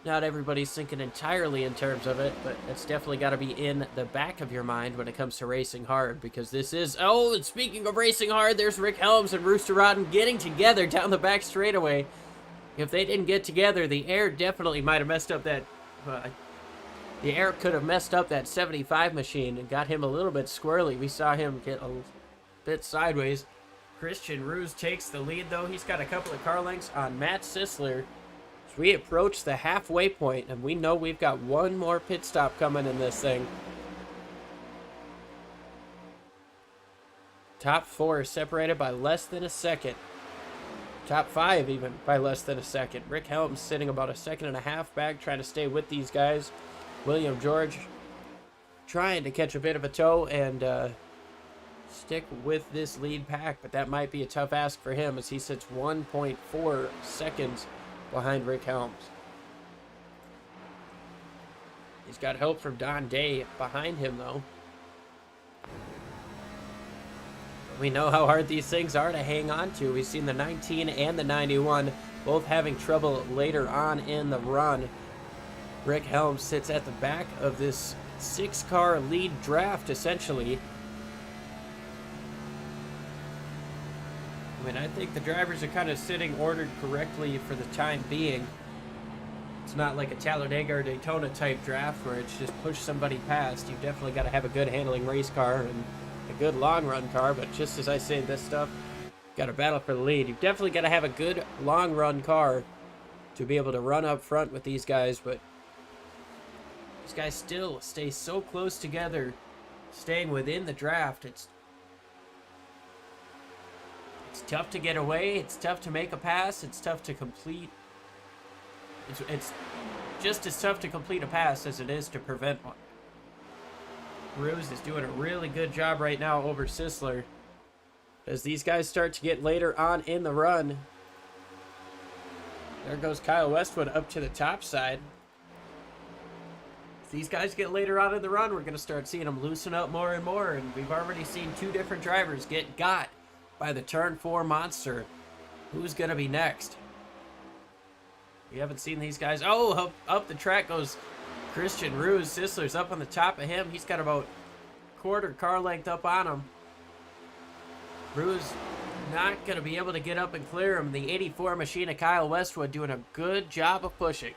not everybody's thinking entirely in terms of it, but it's definitely got to be in the back of your mind when it comes to racing hard, because this is, oh, and speaking of racing hard, there's Rick Helms and Rooster Rodden getting together down the back straightaway. If they didn't get together, the air definitely might have messed up that, the air could have messed up that 75 machine and got him a little bit squirrely. We saw him get a bit sideways. Christian Ruse takes the lead, though. He's got a couple of car lengths on Matt Sisoler. As we approach the halfway point, and we know we've got one more pit stop coming in this thing. Top 4 is separated by less than a second. Top 5 even by less than a second. Rick Helms sitting about a second and a half back, trying to stay with these guys. William George trying to catch a bit of a toe and stick with this lead pack, but that might be a tough ask for him as he sits 1.4 seconds behind Rick Helms. He's got help from Don Day behind him, though. We know how hard these things are to hang on to. We've seen the 19 and the 91 both having trouble later on in the run. Rick Helms sits at the back of this 6-car lead draft, essentially. I mean, I think the drivers are kind of sitting ordered correctly for the time being. It's not like a Talladega or Daytona type draft where it's just push somebody past. You've definitely got to have a good handling race car and a good long run car, but just as I say this stuff, got to battle for the lead. You've definitely got to have a good long run car to be able to run up front with these guys, but these guys still stay so close together, staying within the draft. It's tough to get away. It's tough to make a pass. It's tough to complete. It's just as tough to complete a pass as it is to prevent one. Ruse is doing a really good job right now over Sisoler. As these guys start to get later on in the run. There goes Kyle Westwood up to the top side. As these guys get later on in the run, we're going to start seeing them loosen up more and more. And we've already seen 2 different drivers get got by the turn 4 monster. Who's going to be next? We haven't seen these guys. Oh, up the track goes Christian Ruse. Sisoler's up on the top of him. He's got about quarter car length up on him. Ruse not going to be able to get up and clear him. The 84 machine of Kyle Westwood doing a good job of pushing.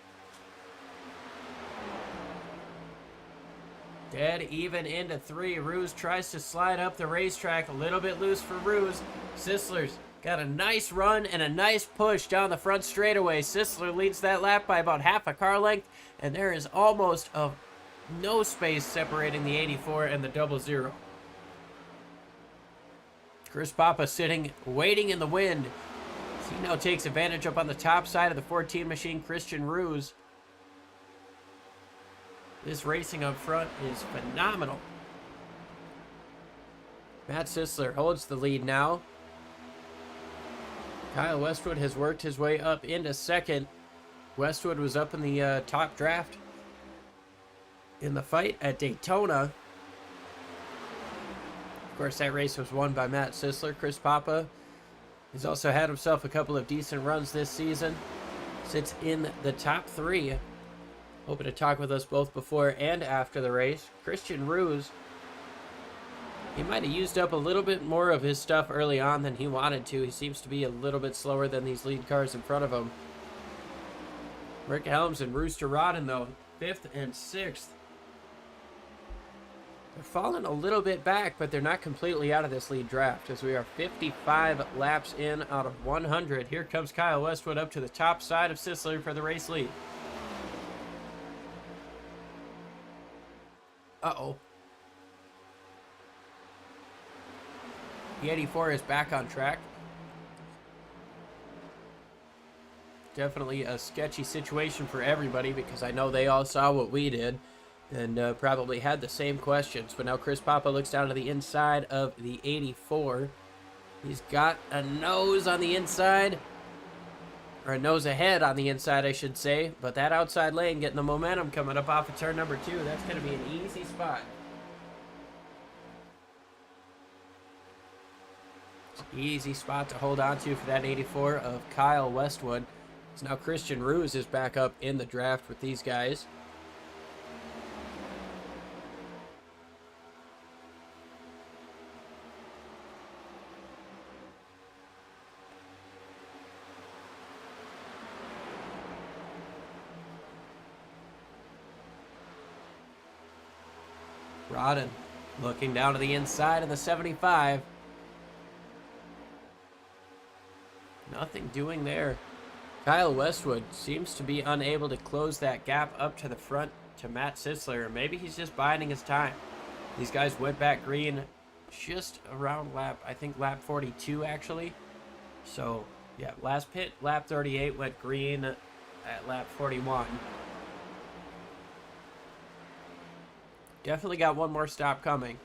Dead even into 3. Ruse tries to slide up the racetrack. A little bit loose for Ruse. Sisoler's got a nice run and a nice push down the front straightaway. Sisoler leads that lap by about half a car length. And there is almost no space separating the 84 and the 00. Chris Papa sitting, waiting in the wind. He now takes advantage up on the top side of the 14 machine, Christian Ruse. This racing up front is phenomenal. Matt Sisoler holds the lead now. Kyle Westwood has worked his way up into second. Westwood was up in the top draft in the fight at Daytona. Of course, that race was won by Matt Sisoler. Chris Papa has also had himself a couple of decent runs this season. Sits in the top 3. Hoping to talk with us both before and after the race. Christian Ruse, he might have used up a little bit more of his stuff early on than he wanted to. He seems to be a little bit slower than these lead cars in front of him. Rick Helms and Rooster Rodden, though, 5th and 6th. They're falling a little bit back, but they're not completely out of this lead draft, as we are 55 laps in out of 100. Here comes Kyle Westwood up to the top side of Sisoler for the race lead. Uh-oh. The 84 is back on track. Definitely a sketchy situation for everybody, because I know they all saw what we did and probably had the same questions. But now Chris Papa looks down to the inside of the 84. He's got a nose on the inside, or a nose ahead on the inside, I should say. But that outside lane getting the momentum coming up off of turn number 2. That's going to be an easy spot. Easy spot to hold on to for that 84 of Kyle Westwood. So now Christian Ruse is back up in the draft with these guys. Rodden looking down to the inside of the 75. Nothing doing there. Kyle Westwood seems to be unable to close that gap up to the front to Matt Sisoler, or maybe he's just biding his time. These guys went back green just around lap 42 actually. So yeah, last pit, lap 38, went green at lap 41. Definitely got one more stop coming.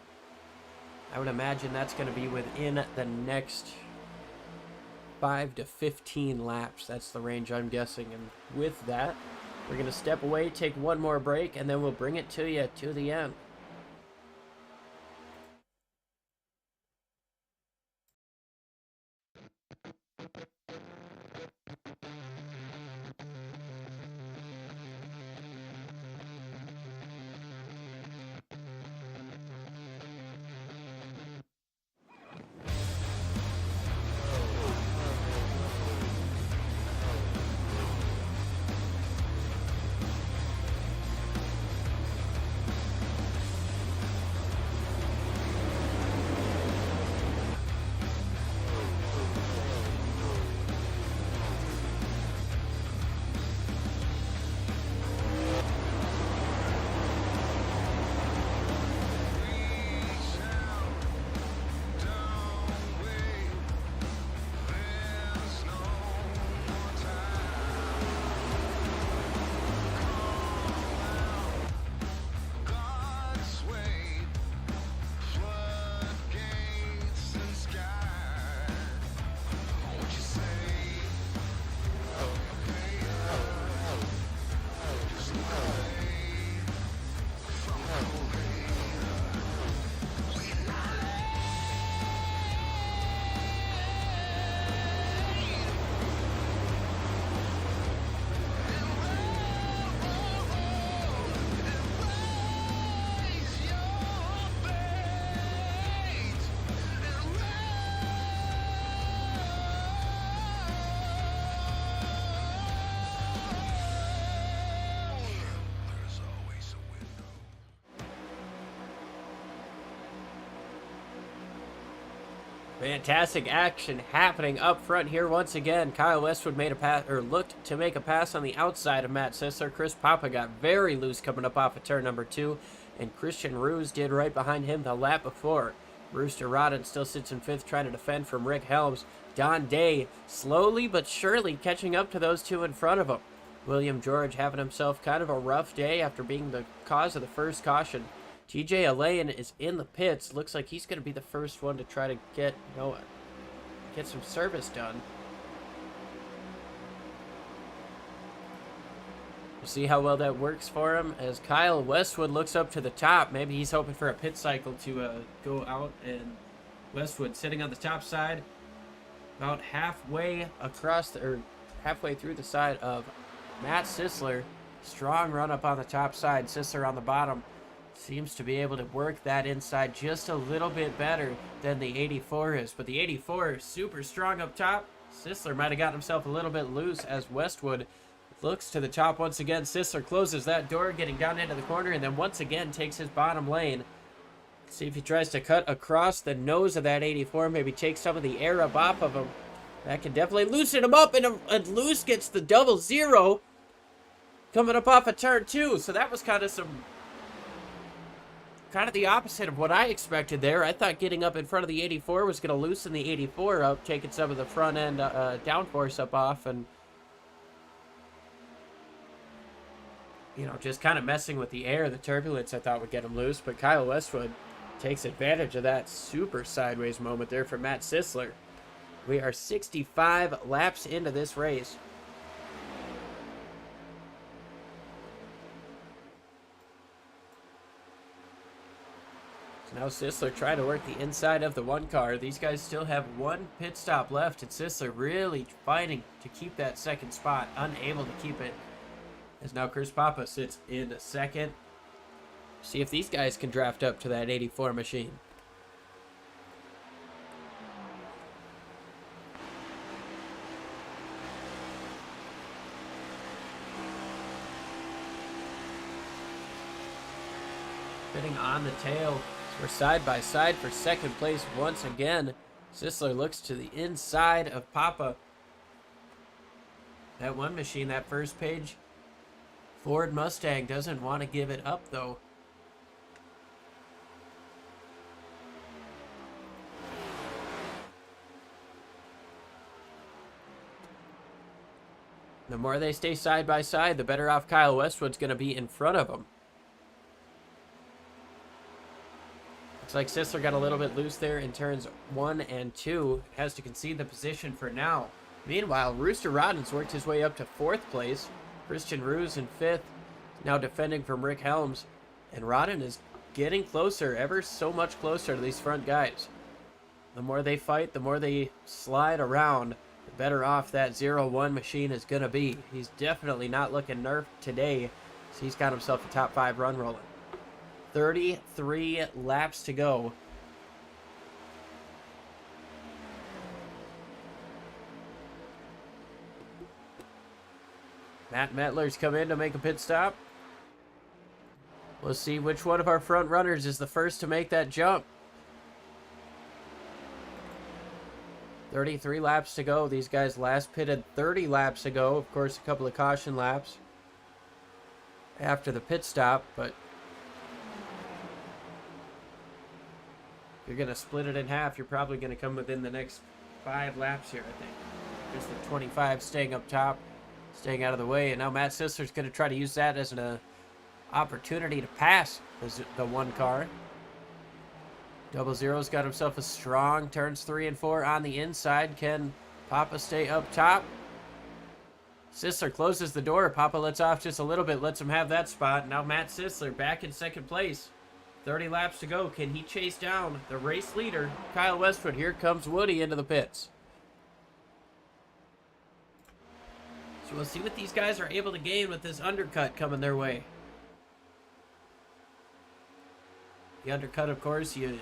I would imagine that's going to be within the next 5 to 15 laps. That's the range I'm guessing. And with that, we're going to step away, take one more break, and then we'll bring it to you to the end. Fantastic action happening up front here once again. Kyle Westwood made a pass, or looked to make a pass on the outside of Matt Sisoler. Chris Papa got very loose coming up off of turn number 2, and Christian Ruse did right behind him the lap before. Rooster Rodden still sits in 5th trying to defend from Rick Helms. Don Day slowly but surely catching up to those two in front of him. William George having himself kind of a rough day after being the cause of the first caution. TJ Alain is in the pits. Looks like he's going to be the first one to try to get, get some service done. We'll see how well that works for him as Kyle Westwood looks up to the top. Maybe he's hoping for a pit cycle to go out, and Westwood sitting on the top side about halfway across, or halfway through the side of Matt Sisoler. Strong run up on the top side. Sisoler on the bottom. Seems to be able to work that inside just a little bit better than the 84 is. But the 84 is super strong up top. Sisoler might have gotten himself a little bit loose as Westwood looks to the top once again. Sisoler closes that door, getting down into the corner, and then once again takes his bottom lane. See if he tries to cut across the nose of that 84, maybe take some of the air up off of him. That can definitely loosen him up, and Loose gets the 0-0 coming up off of turn 2. So that was kind of the opposite of what I expected there. I thought getting up in front of the 84 was going to loosen the 84 up, taking some of the front end downforce up off, and just kind of messing with the air. The turbulence I thought would get him loose, but Kyle Westwood takes advantage of that super sideways moment there from Matt Sisoler. We are 65 laps into this race. Now Sisoler trying to work the inside of the one car. These guys still have one pit stop left, and Sisoler really fighting to keep that second spot, unable to keep it. As now Chris Papa sits in second. See if these guys can draft up to that 84 machine. Sitting on the tail. We're side by side for second place once again. Sisoler looks to the inside of Papa. That one machine, that first page, Ford Mustang, doesn't want to give it up though. The more they stay side by side, the better off Kyle Westwood's going to be in front of them. Looks like Sisoler got a little bit loose there in turns 1 and 2. Has to concede the position for now. Meanwhile, Rooster Rodden's worked his way up to 4th place. Christian Ruse in 5th. Now defending from Rick Helms. And Rodden is getting closer, ever so much closer to these front guys. The more they fight, the more they slide around, the better off that 0-1 machine is going to be. He's definitely not looking nerfed today, so he's got himself a top 5 run rolling. 33 laps to go. Matt Metler's come in to make a pit stop. We'll see which one of our front runners is the first to make that jump. 33 laps to go. These guys last pitted 30 laps ago. Of course, a couple of caution laps after the pit stop, but you're going to split it in half. You're probably going to come within the next 5 laps here, I think. Just the 25 staying up top, staying out of the way. And now Matt Sisoler's going to try to use that as an opportunity to pass the one car. 0-0's got himself a strong turns 3 and 4 on the inside. Can Papa stay up top? Sisoler closes the door. Papa lets off just a little bit, lets him have that spot. Now Matt Sisoler back in second place. 30 laps to go. Can he chase down the race leader, Kyle Westwood? Here comes Woody into the pits. So we'll see what these guys are able to gain with this undercut coming their way. The undercut, of course, you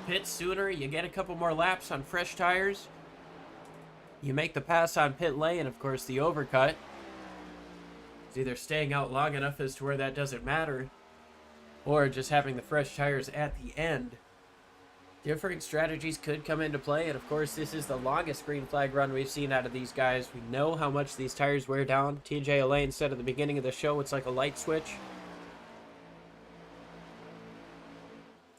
pit sooner, you get a couple more laps on fresh tires. You make the pass on pit lane, of course, the overcut. It's either staying out long enough as to where that doesn't matter, or just having the fresh tires at the end different strategies could come into play. And of course, this is the longest green flag run we've seen out of these guys. We know how much these tires wear down. TJ Elaine said at the beginning of the show, it's like a light switch.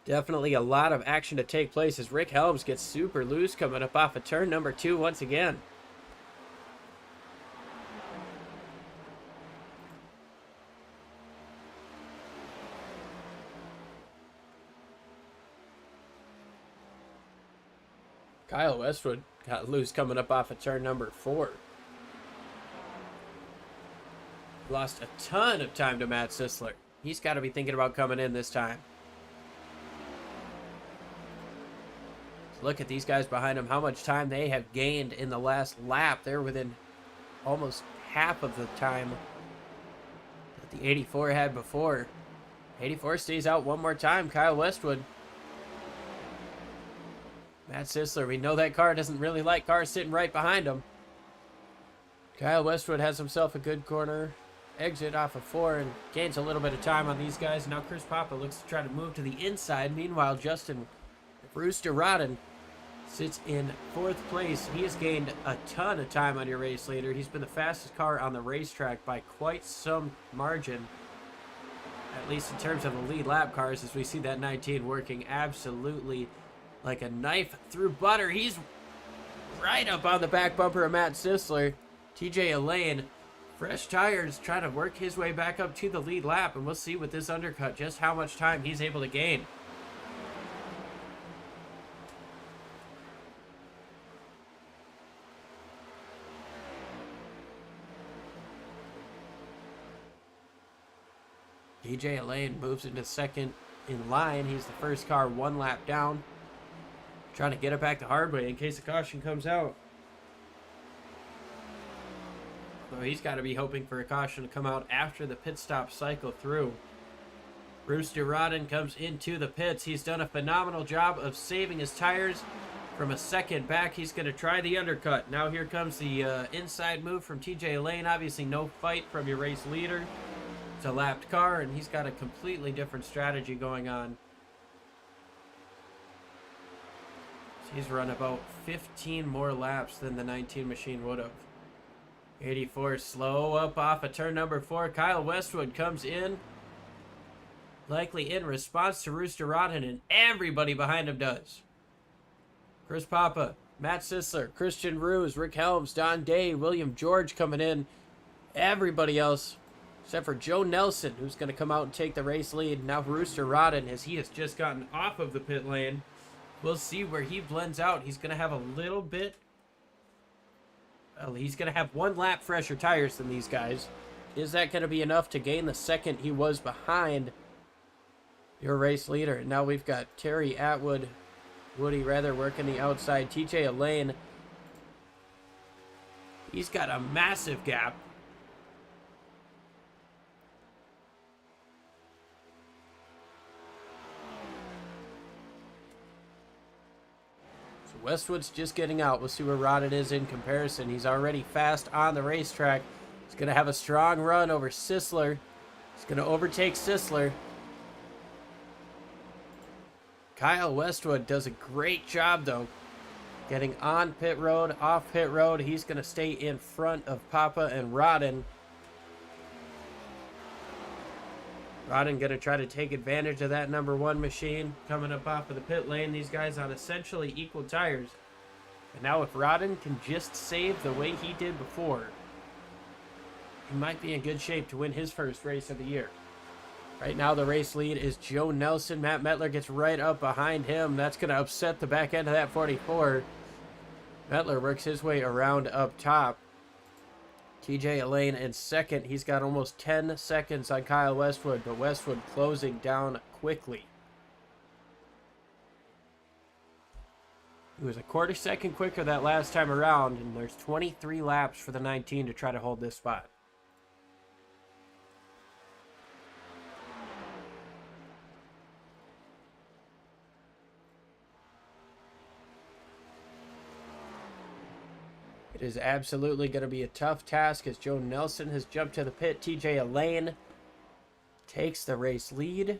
Definitely a lot of action to take place as Rick Helms gets super loose coming up off of turn number 2 once again. Kyle Westwood got loose coming up off of turn number 4. Lost a ton of time to Matt Sisoler. He's got to be thinking about coming in this time. Look at these guys behind him, how much time they have gained in the last lap. They're within almost half of the time that the 84 had before. 84 stays out one more time. Kyle Westwood. Matt Sisoler, we know that car doesn't really like cars sitting right behind him. Kyle Westwood has himself a good corner exit off of 4 and gains a little bit of time on these guys. Now Chris Papa looks to try to move to the inside. Meanwhile, Justin Rooster Rodden sits in 4th place. He has gained a ton of time on your race leader. He's been the fastest car on the racetrack by quite some margin, at least in terms of the lead lap cars, as we see that 19 working absolutely like a knife through butter. He's right up on the back bumper of Matt Sisoler. TJ Elaine, fresh tires, trying to work his way back up to the lead lap, and we'll see with this undercut just how much time he's able to gain. TJ Elaine moves into 2nd in line. He's the first car 1 lap down. Trying to get it back the hard way in case a caution comes out. So he's got to be hoping for a caution to come out after the pit stop cycle through. Rooster Rodden comes into the pits. He's done a phenomenal job of saving his tires from a second back. He's going to try the undercut. Now here comes the inside move from TJ Elaine. Obviously no fight from your race leader. It's a lapped car, and he's got a completely different strategy going on. He's run about 15 more laps than the 19 machine would have. 84 slow up off of turn number 4. Kyle Westwood comes in, likely in response to Rooster Rodden, and everybody behind him does. Chris Papa, Matt Sisoler, Christian Ruse, Rick Helms, Don Day, William George coming in. Everybody else, except for Joe Nelson, who's going to come out and take the race lead. Now Rooster Rodden, as he has just gotten off of the pit lane. We'll see where he blends out. He's going to have a little bit... Well, he's going to have 1 lap fresher tires than these guys. Is that going to be enough to gain the second he was behind your race leader? And now we've got Terry Atwood, Woody rather, working the outside. TJ Elaine, he's got a massive gap. Westwood's just getting out. We'll see where Rodden is in comparison. He's already fast on the racetrack. He's going to have a strong run over Sisoler. He's going to overtake Sisoler. Kyle Westwood does a great job, though, getting on pit road, off pit road. He's going to stay in front of Papa and Rodden. Rodden going to try to take advantage of that number 1 machine coming up off of the pit lane. These guys on essentially equal tires. And now if Rodden can just save the way he did before, he might be in good shape to win his first race of the year. Right now the race lead is Joe Nelson. Matt Metler gets right up behind him. That's going to upset the back end of that 44. Metler works his way around up top. TJ Elaine in 2nd. He's got almost 10 seconds on Kyle Westwood, but Westwood closing down quickly. He was a quarter second quicker that last time around, and there's 23 laps for the 19 to try to hold this spot. It is absolutely going to be a tough task as Joe Nelson has jumped to the pit. TJ Elaine takes the race lead.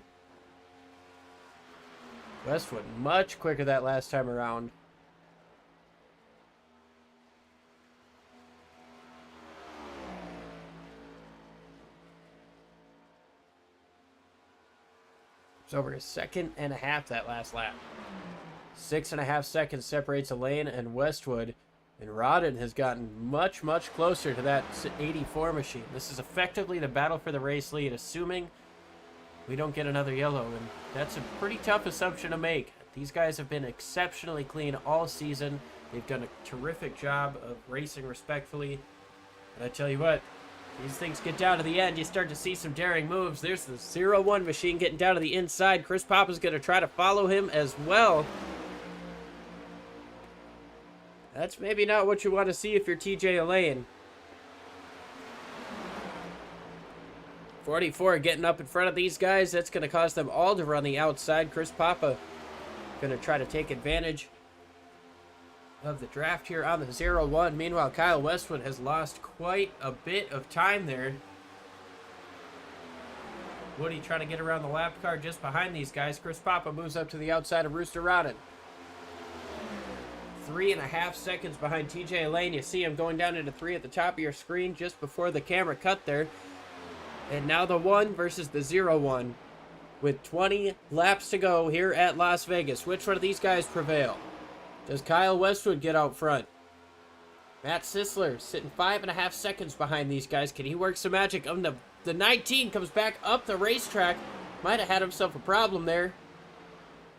Westwood much quicker that last time around. It's over a second and a half that last lap. 6.5 seconds separates Elaine and Westwood. And Rodden has gotten much, much closer to that 84 machine. This is effectively the battle for the race lead, assuming we don't get another yellow. And that's a pretty tough assumption to make. These guys have been exceptionally clean all season. They've done a terrific job of racing respectfully. And I tell you what, these things get down to the end, you start to see some daring moves. There's the 0-1 machine getting down to the inside. Chris Papa's going to try to follow him as well. That's maybe not what you want to see if you're TJ Elaine. 44 getting up in front of these guys. That's going to cause them all to run the outside. Chris Papa going to try to take advantage of the draft here on the 0-1. Meanwhile, Kyle Westwood has lost quite a bit of time there. Woody trying to get around the lap car just behind these guys. Chris Papa moves up to the outside of Rooster Rodden. 3.5 seconds behind TJ Elaine. You see him going down into 3 at the top of your screen just before the camera cut there. And now the 1 versus the 0-1 with 20 laps to go here at Las Vegas. Which one of these guys prevail? Does Kyle Westwood get out front? Matt Sisoler sitting 5.5 seconds behind these guys. Can he work some magic? The 19 comes back up the racetrack. Might have had himself a problem there.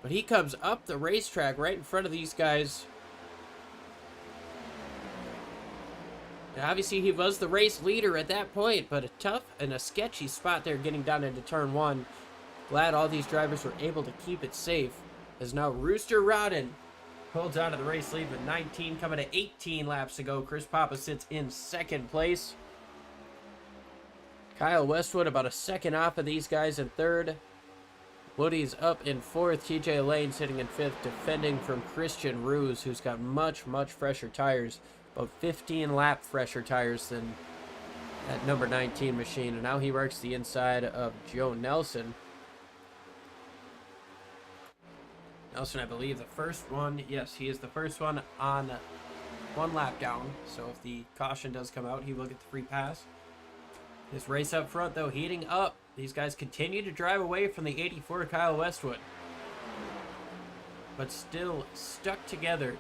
But he comes up the racetrack right in front of these guys. Obviously, he was the race leader at that point, but a tough and a sketchy spot there getting down into turn 1. Glad all these drivers were able to keep it safe, as now Rooster Rodden holds on to the race lead with 19 coming to 18 laps to go. Chris Papa sits in second place. Kyle Westwood about a second off of these guys in third. Woody's up in fourth. TJ Lane sitting in fifth, defending from Christian Ruse, who's got much, much fresher tires. About 15 lap fresher tires than that number 19 machine. And now he works the inside of Joe Nelson. Nelson, I believe, the first one. Yes, he is the first one on 1 lap down. So if the caution does come out, he will get the free pass. This race up front, though, heating up. These guys continue to drive away from the 84 Kyle Westwood, but still stuck together.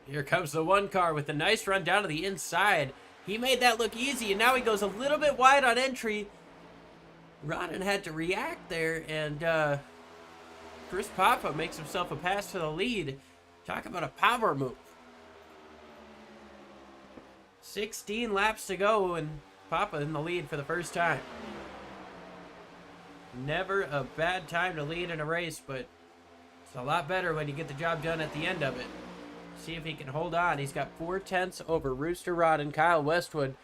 Here comes the 1 car with a nice run down to the inside. He made that look easy, and now he goes a little bit wide on entry. Rodden had to react there, and Chris Papa makes himself a pass to the lead. Talk about a power move. 16 laps to go, and Papa in the lead for the first time. Never a bad time to lead in a race, but it's a lot better when you get the job done at the end of it. See if he can hold on. He's got 4/10 over Rooster Rodden. Kyle Westwood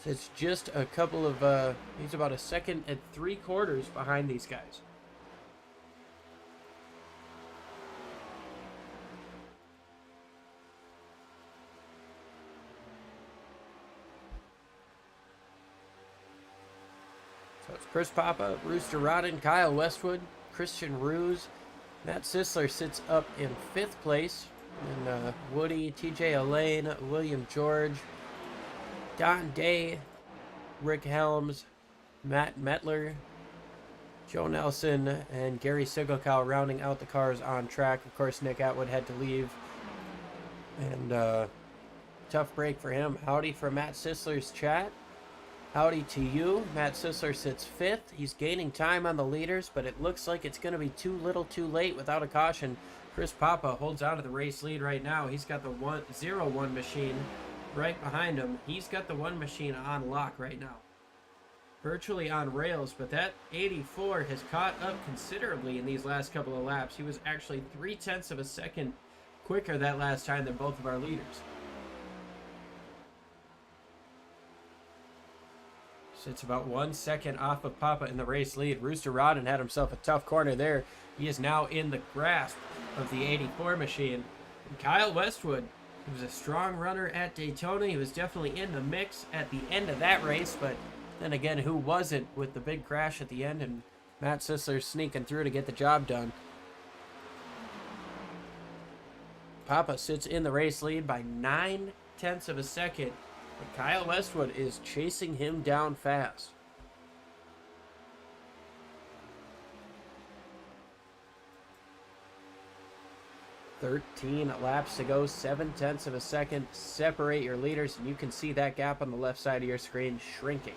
sits just a couple of, he's about a second and 3/4 behind these guys. So it's Chris Papa, Rooster Rodden, Kyle Westwood, Christian Ruse. Matt Sisoler sits up in 5th place. And Woody, TJ Elaine, William George, Don Day, Rick Helms, Matt Metler, Joe Nelson, and Gary Sigelkow rounding out the cars on track. Of course, Nick Atwood had to leave. And tough break for him. Howdy for Matt Sisoler's chat. Howdy to you. Matt Sisoler sits 5th. He's gaining time on the leaders, but it looks like it's going to be too little too late without a caution. Chris Papa holds on to the race lead right now. He's got the 0-1 machine right behind him. He's got the 1 machine on lock right now. Virtually on rails, but that 84 has caught up considerably in these last couple of laps. He was actually 0.3 of a second quicker that last time than both of our leaders. Sits about 1 second off of Papa in the race lead. Rooster Rodden had himself a tough corner there. He is now in the grasp of the 84 machine. And Kyle Westwood, he was a strong runner at Daytona. He was definitely in the mix at the end of that race, but Then again, who wasn't with the big crash at the end and Matt Sisoler sneaking through to get the job done. Papa sits in the race lead by 9/10 of a second, but Kyle Westwood is chasing him down fast. "13 laps to go, 7/10 of a second separate your leaders, and you can see that gap on the left side of your screen shrinking.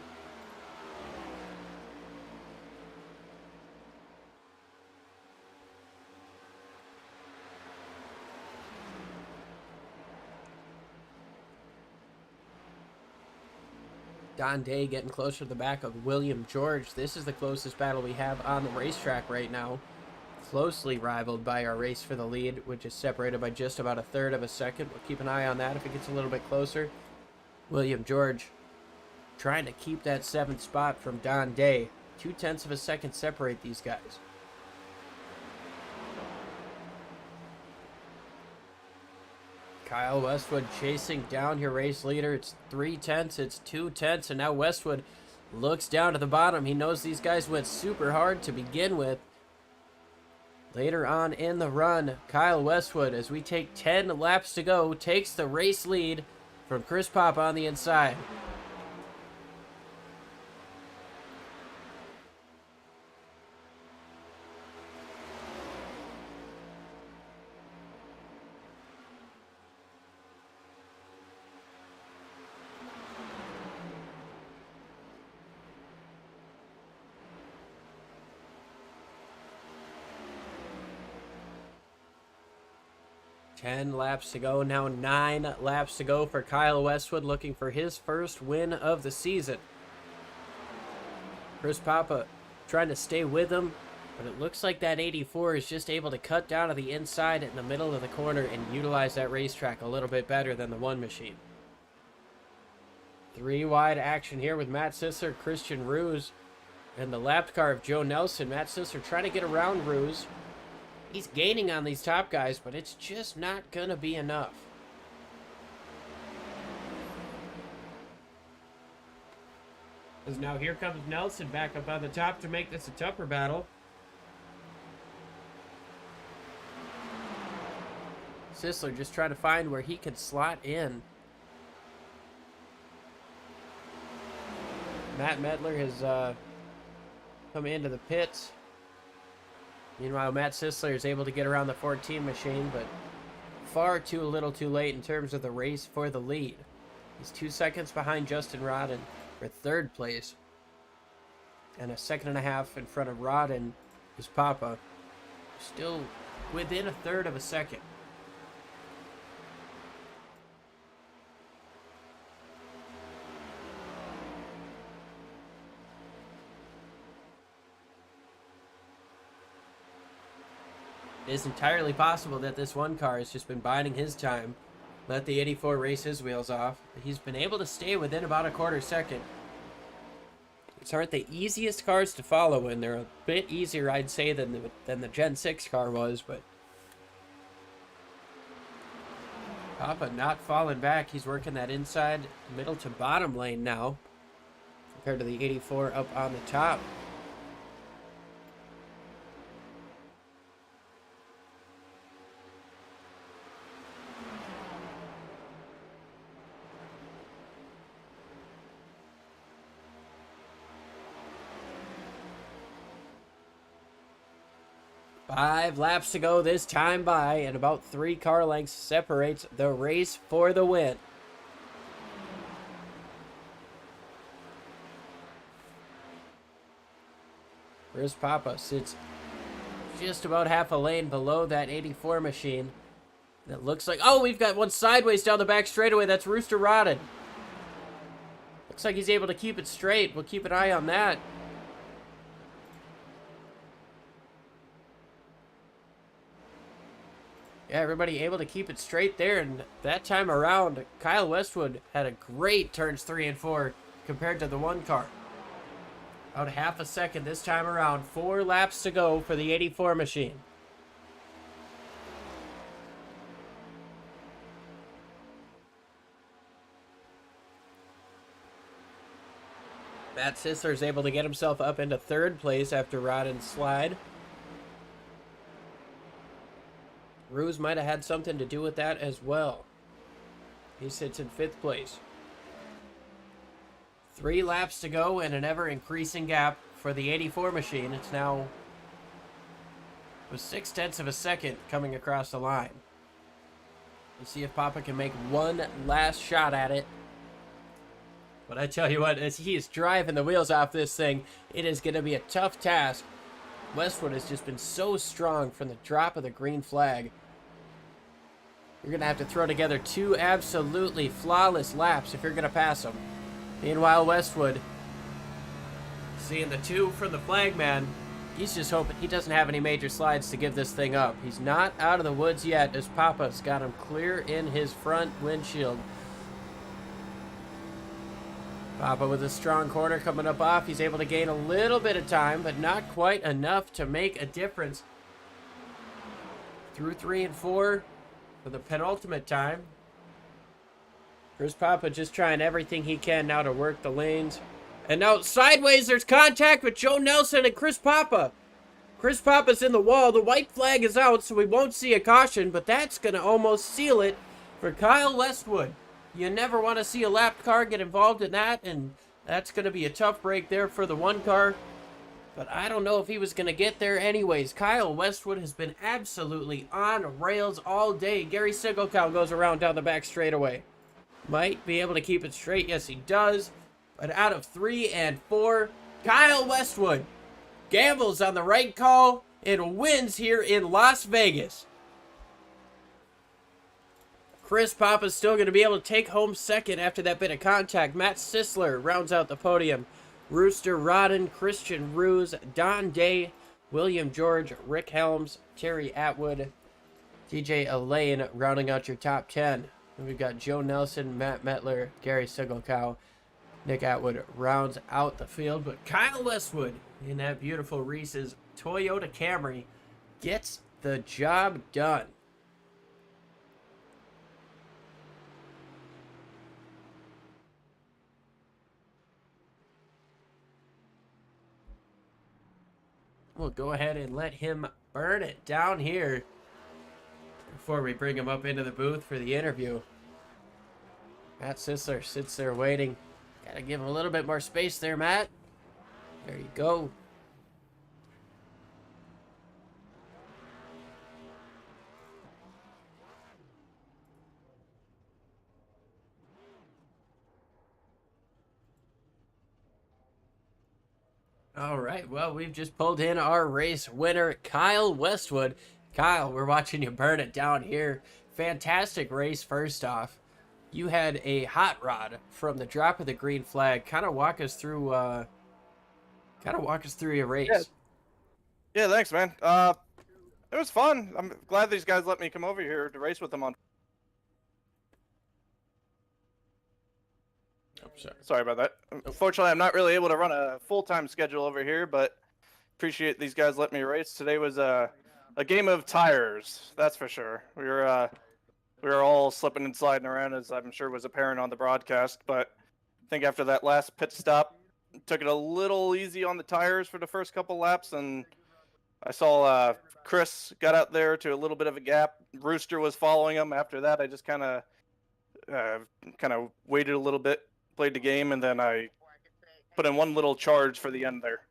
Don Day getting closer to the back of William George. This is the closest battle we have on the racetrack right now. Closely rivaled by our race for the lead, which is separated by just about 1/3 of a second. We'll keep an eye on that if it gets a little bit closer. William George trying to keep that 7th spot from Don Day. 2/10 of a second separate these guys. Kyle Westwood chasing down your race leader. It's 3/10, it's 2/10, and now Westwood looks down to the bottom. He knows these guys went super hard to begin with. Later on in the run, Kyle Westwood, as we take 10 laps to go, takes the race lead from Chris Papa on the inside. Ten laps to go, now 9 laps to go for Kyle Westwood, looking for his first win of the season. Chris Papa trying to stay with him, but it looks like that 84 is just able to cut down to the inside in the middle of the corner and utilize that racetrack a little bit better than the one machine. 3 wide action here with Matt Sisoler, Christian Ruse, and the lapped car of Joe Nelson. Matt Sisoler trying to get around Ruse. He's gaining on these top guys, but it's just not going to be enough. As now here comes Nelson back up on the top to make this a tougher battle. Sisoler just trying to find where he can slot in. Matt Medler has come into the pits. Meanwhile, Matt Sisoler is able to get around the 14 machine, but far too little too late in terms of the race for the lead. He's 2 seconds behind Justin Rodden for 3rd place. And a 1.5 in front of Rodden is Papa. Still within 1/3 of a second. It is entirely possible that this one car has just been biding his time, let the 84 race his wheels off. He's been able to stay within about 1/4 second. These aren't the easiest cars to follow, and they're a bit easier, I'd say, than the Gen 6 car was, but Papa not falling back. He's working that inside middle to bottom lane now, compared to the 84 up on the top. Five laps to go this time by, and about 3 car lengths separates the race for the win. Chris Papa sits just about half a lane below that 84 machine. And it looks like, oh, we've got one sideways down the back straightaway. That's Rooster Rodden. Looks like he's able to keep it straight. We'll keep an eye on that. Yeah, everybody able to keep it straight there, and that time around, Kyle Westwood had a great turns 3 and 4 compared to the one car. About 1/2 second this time around. 4 laps to go for the 84 machine. Matt Sisoler is able to get himself up into third place after Rodden's slide. Ruse might have had something to do with that as well. He sits in fifth place. 3 laps to go and an ever-increasing gap for the 84 machine. It's now with 0.6 of a second coming across the line. Let's see if Papa can make one last shot at it. But I tell you what, as he is driving the wheels off this thing, it is going to be a tough task. Westwood has just been so strong from the drop of the green flag. You're going to have to throw together 2 absolutely flawless laps if you're going to pass him. Meanwhile, Westwood, seeing the 2 from the flagman, he's just hoping he doesn't have any major slides to give this thing up. He's not out of the woods yet, as Papa's got him clear in his front windshield. Papa with a strong corner coming up off. He's able to gain a little bit of time, but not quite enough to make a difference. Through 3 and 4 for the penultimate time. Here's Papa just trying everything he can now to work the lanes. And now sideways, there's contact with Joe Nelson and Chris Papa. Chris Papa's in the wall. The white flag is out, so we won't see a caution, but that's going to almost seal it for Kyle Westwood. You never want to see a lapped car get involved in that, and that's going to be a tough break there for the 1 car. But I don't know if he was going to get there anyways. Kyle Westwood has been absolutely on rails all day. Gary Sigelkow goes around down the back straightaway. Might be able to keep it straight. Yes, he does. But out of 3 and 4, Kyle Westwood gambles on the right call and wins here in Las Vegas. Chris Papa's still going to be able to take home second after that bit of contact. Matt Sisoler rounds out the podium. Rooster Rodden, Christian Ruse, Don Day, William George, Rick Helms, Terry Atwood, TJ Elaine rounding out your top 10. And we've got Joe Nelson, Matt Metler, Gary Sigelkow, Nick Atwood rounds out the field. But Kyle Westwood in that beautiful Reese's Toyota Camry gets the job done. We'll go ahead and let him burn it down here before we bring him up into the booth for the interview. Matt Sisoler sits there waiting. Gotta give him a little bit more space there, Matt. There you go. All right, well, we've just pulled in our race winner, Kyle Westwood. Kyle, we're watching you burn it down here. Fantastic race, first off. You had a hot rod from the drop of the green flag. Kind of walk us through your race. Yeah, thanks, man. It was fun. I'm glad these guys let me come over here to race with them on. Sorry about that. Unfortunately, I'm not really able to run a full-time schedule over here, but appreciate these guys letting me race. Today was a game of tires, that's for sure. We were all slipping and sliding around, as I'm sure was apparent on the broadcast, but I think after that last pit stop, took it a little easy on the tires for the first couple laps, and I saw Chris got out there to a little bit of a gap. Rooster was following him. After that, I just kind of waited a little bit, played the game, and then I put in one little charge for the end there.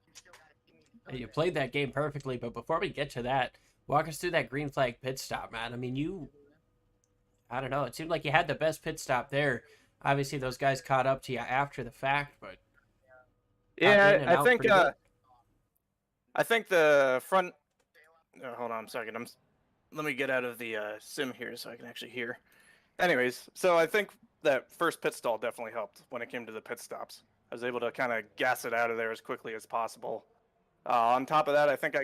You played that game perfectly, but before we get to that, walk us through that green flag pit stop, man. I mean, I don't know, it seemed like you had the best pit stop there. Obviously, those guys caught up to you after the fact, but yeah, I think the front. Hold on a second. Let me get out of the sim here so I can actually hear. Anyways, so I think that first pit stall definitely helped when it came to the pit stops. I was able to kind of gas it out of there as quickly as possible. On top of that, I think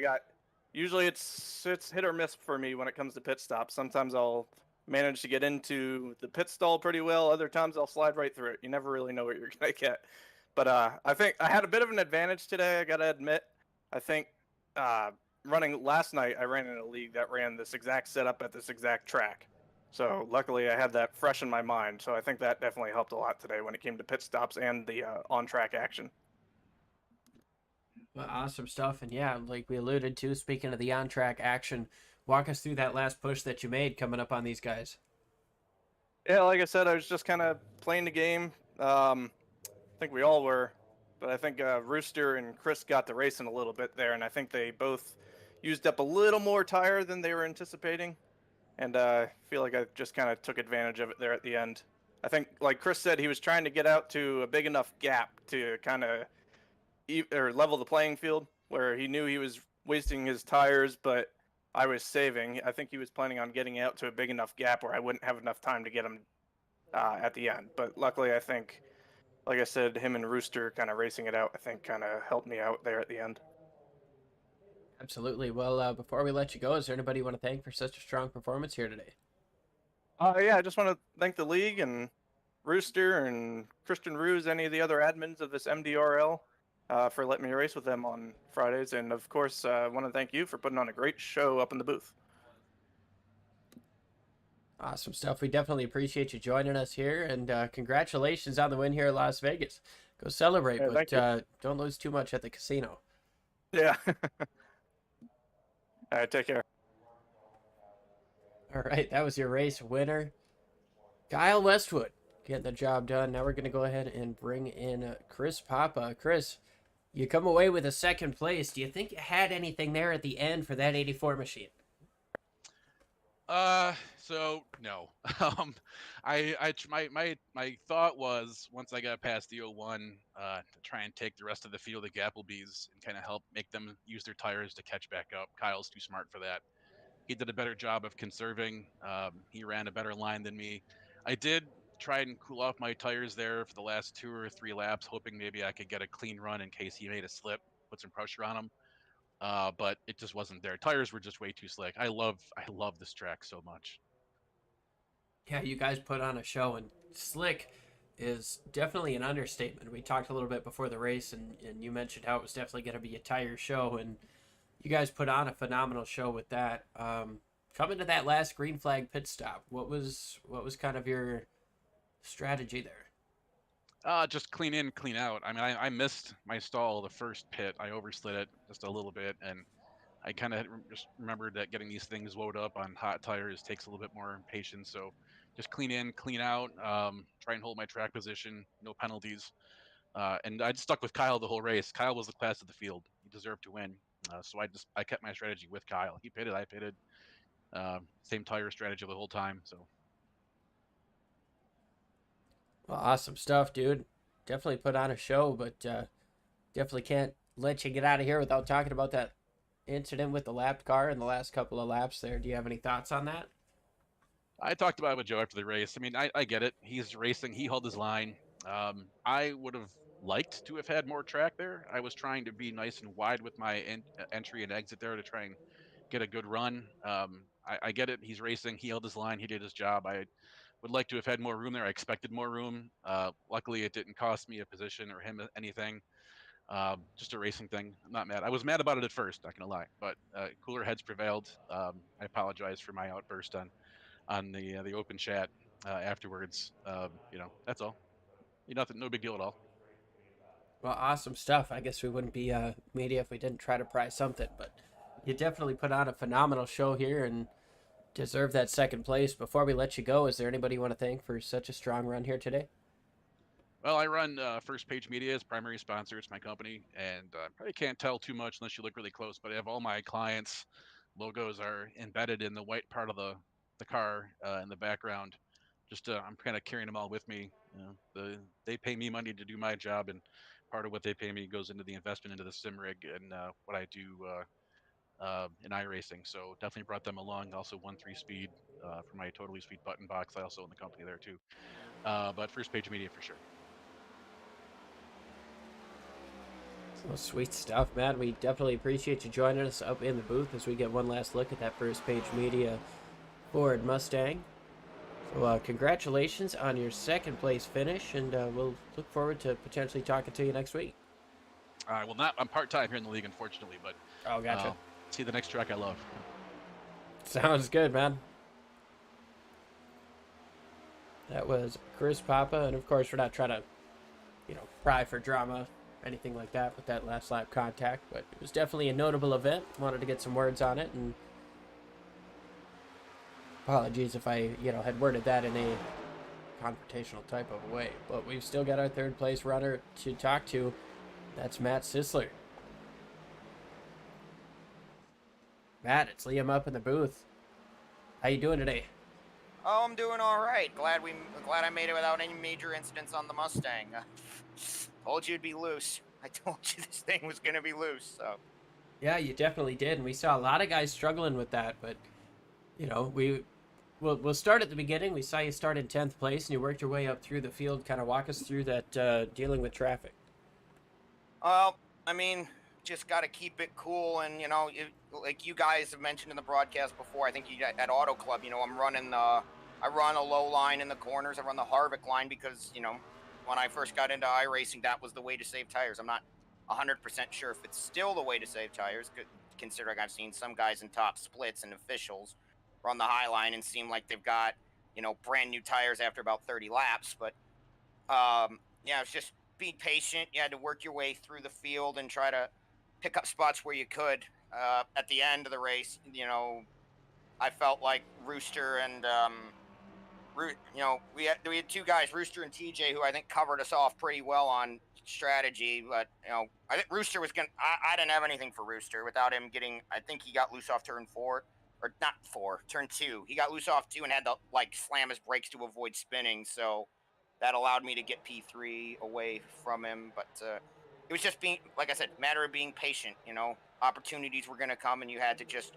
usually it's hit or miss for me when it comes to pit stops. Sometimes I'll manage to get into the pit stall pretty well. Other times I'll slide right through it. You never really know what you're going to get. But I think I had a bit of an advantage today, I got to admit. I think running last night, I ran in a league that ran this exact setup at this exact track. So luckily I had that fresh in my mind. So I think that definitely helped a lot today when it came to pit stops and the on-track action. Well, awesome stuff. And yeah, like we alluded to, speaking of the on-track action, walk us through that last push that you made coming up on these guys. Yeah, like I said, I was just kind of playing the game. I think we all were, but I think Rooster and Chris got the racing a little bit there, and I think they both used up a little more tire than they were anticipating. And I feel like I just kind of took advantage of it there at the end. I think, like Chris said, he was trying to get out to a big enough gap to kind of or level the playing field, where he knew he was wasting his tires, but I was saving. I think he was planning on getting out to a big enough gap where I wouldn't have enough time to get him at the end. But luckily, I think, like I said, him and Rooster kind of racing it out, I think kind of helped me out there at the end. Absolutely. Well, before we let you go, is there anybody you want to thank for such a strong performance here today? Yeah, I just want to thank the league and Rooster and Christian Ruse, any of the other admins of this MDRL, for letting me race with them on Fridays. And of course, I want to thank you for putting on a great show up in the booth. Awesome stuff. We definitely appreciate you joining us here, and congratulations on the win here at Las Vegas. Go celebrate, Yeah, but don't lose too much at the casino. Yeah. All right, take care. All right, that was your race winner, Kyle Westwood, getting the job done. Now we're going to go ahead and bring in Chris Papa. Chris, you come away with a second place. Do you think you had anything there at the end for that 84 machine? So no. My thought was once I got past the 01, to try and take the rest of the field of Applebee's and kind of help make them use their tires to catch back up. Kyle's too smart for that. He did a better job of conserving. He ran a better line than me. I did try and cool off my tires there for the last 2 or 3 laps, hoping maybe I could get a clean run in case he made a slip, put some pressure on him. But it just wasn't there. Tires were just way too slick. I love this track so much. Yeah, you guys put on a show, and slick is definitely an understatement. We talked a little bit before the race, and you mentioned how it was definitely going to be a tire show, and you guys put on a phenomenal show with that. Coming to that last green flag pit stop, what was kind of your strategy there? Just clean in, clean out. I mean, I missed my stall the first pit. I overslid it just a little bit, and I kind of just remembered that getting these things loaded up on hot tires takes a little bit more patience. So just clean in, clean out, try and hold my track position, no penalties. And I just stuck with Kyle the whole race. Kyle was the class of the field. He deserved to win. So I kept my strategy with Kyle. He pitted, I pitted. Same tire strategy the whole time. So. Well, awesome stuff, dude. Definitely put on a show, but definitely can't let you get out of here without talking about that incident with the lapped car in the last couple of laps there. Do you have any thoughts on that? I talked about it with Joe after the race. I mean, I get it. He's racing. He held his line. I would have liked to have had more track there. I was trying to be nice and wide with my entry and exit there to try and get a good run. I get it. He's racing. He held his line. He did his job. I would like to have had more room there. I expected more room. Luckily, it didn't cost me a position or him anything. Just a racing thing. I'm not mad. I was mad about it at first, not gonna lie, but cooler heads prevailed. I apologize for my outburst on the open chat afterwards. That's all. Nothing, no big deal at all. Well, awesome stuff. I guess we wouldn't be media if we didn't try to prize something, but you definitely put on a phenomenal show here and deserve that second place. Before we let you go, is there anybody you want to thank for such a strong run here today? Well, I run First Page Media as primary sponsor. It's my company, and probably can't tell too much unless you look really close. But I have all my clients' logos are embedded in the white part of the car in the background. Just I'm kind of carrying them all with me. They pay me money to do my job, and part of what they pay me goes into the investment into the sim rig and what I do in iRacing. So definitely brought them along. Also 1-3 speed for my totally speed button box. I also own the company there too. But First Page Media for sure. Well, sweet stuff, man. We definitely appreciate you joining us up in the booth as we get one last look at that First Page Media Ford Mustang. So congratulations on your second place finish, and we'll look forward to potentially talking to you next week. Well, I'm part-time here in the league, unfortunately, but Oh, gotcha. See the next track I love. Sounds good, man. That was Chris Papa, and of course we're not trying to, pry for drama anything like that with that last lap contact, but it was definitely a notable event. Wanted to get some words on it, and apologies if I, had worded that in a confrontational type of way. But we've still got our third place runner to talk to. That's Matt Sisoler. Matt, it's Liam up in the booth. How you doing today? Oh, I'm doing all right. Glad I made it without any major incidents on the Mustang. Told you it'd be loose. I told you this thing was gonna be loose. So Yeah, you definitely did, and we saw a lot of guys struggling with that. But we'll start at the beginning. We saw you start in 10th place, and you worked your way up through the field. Kind of walk us through that dealing with traffic. well, I mean, just got to keep it cool, and like you guys have mentioned in the broadcast before. I think you at Auto Club, I run a low line in the corners. I run the Harvick line because when I first got into iRacing, that was the way to save tires. I'm not 100% sure if it's still the way to save tires, considering I've seen some guys in top splits and officials run the high line and seem like they've got brand new tires after about 30 laps. But yeah, it's just being patient. You had to work your way through the field and try to pick up spots where you could. At the end of the race, I felt like Rooster and we had two guys, Rooster and TJ, who I think covered us off pretty well on strategy. But I think Rooster was gonna. I didn't have anything for Rooster without him getting. I think he got loose off turn 4, or not 4, turn 2. He got loose off 2 and had to slam his brakes to avoid spinning. So that allowed me to get P3 away from him. But it was just being, like I said, matter of being patient. Opportunities were gonna come, and you had to just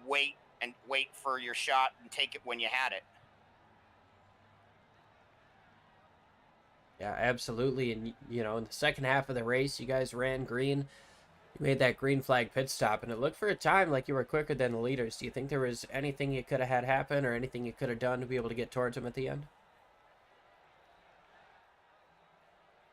wait for your shot and take it when you had it. Yeah, absolutely. And in the second half of the race, you guys ran green. You made that green flag pit stop, and it looked for a time like you were quicker than the leaders. Do you think there was anything you could have had happen or anything you could have done to be able to get towards them at the end?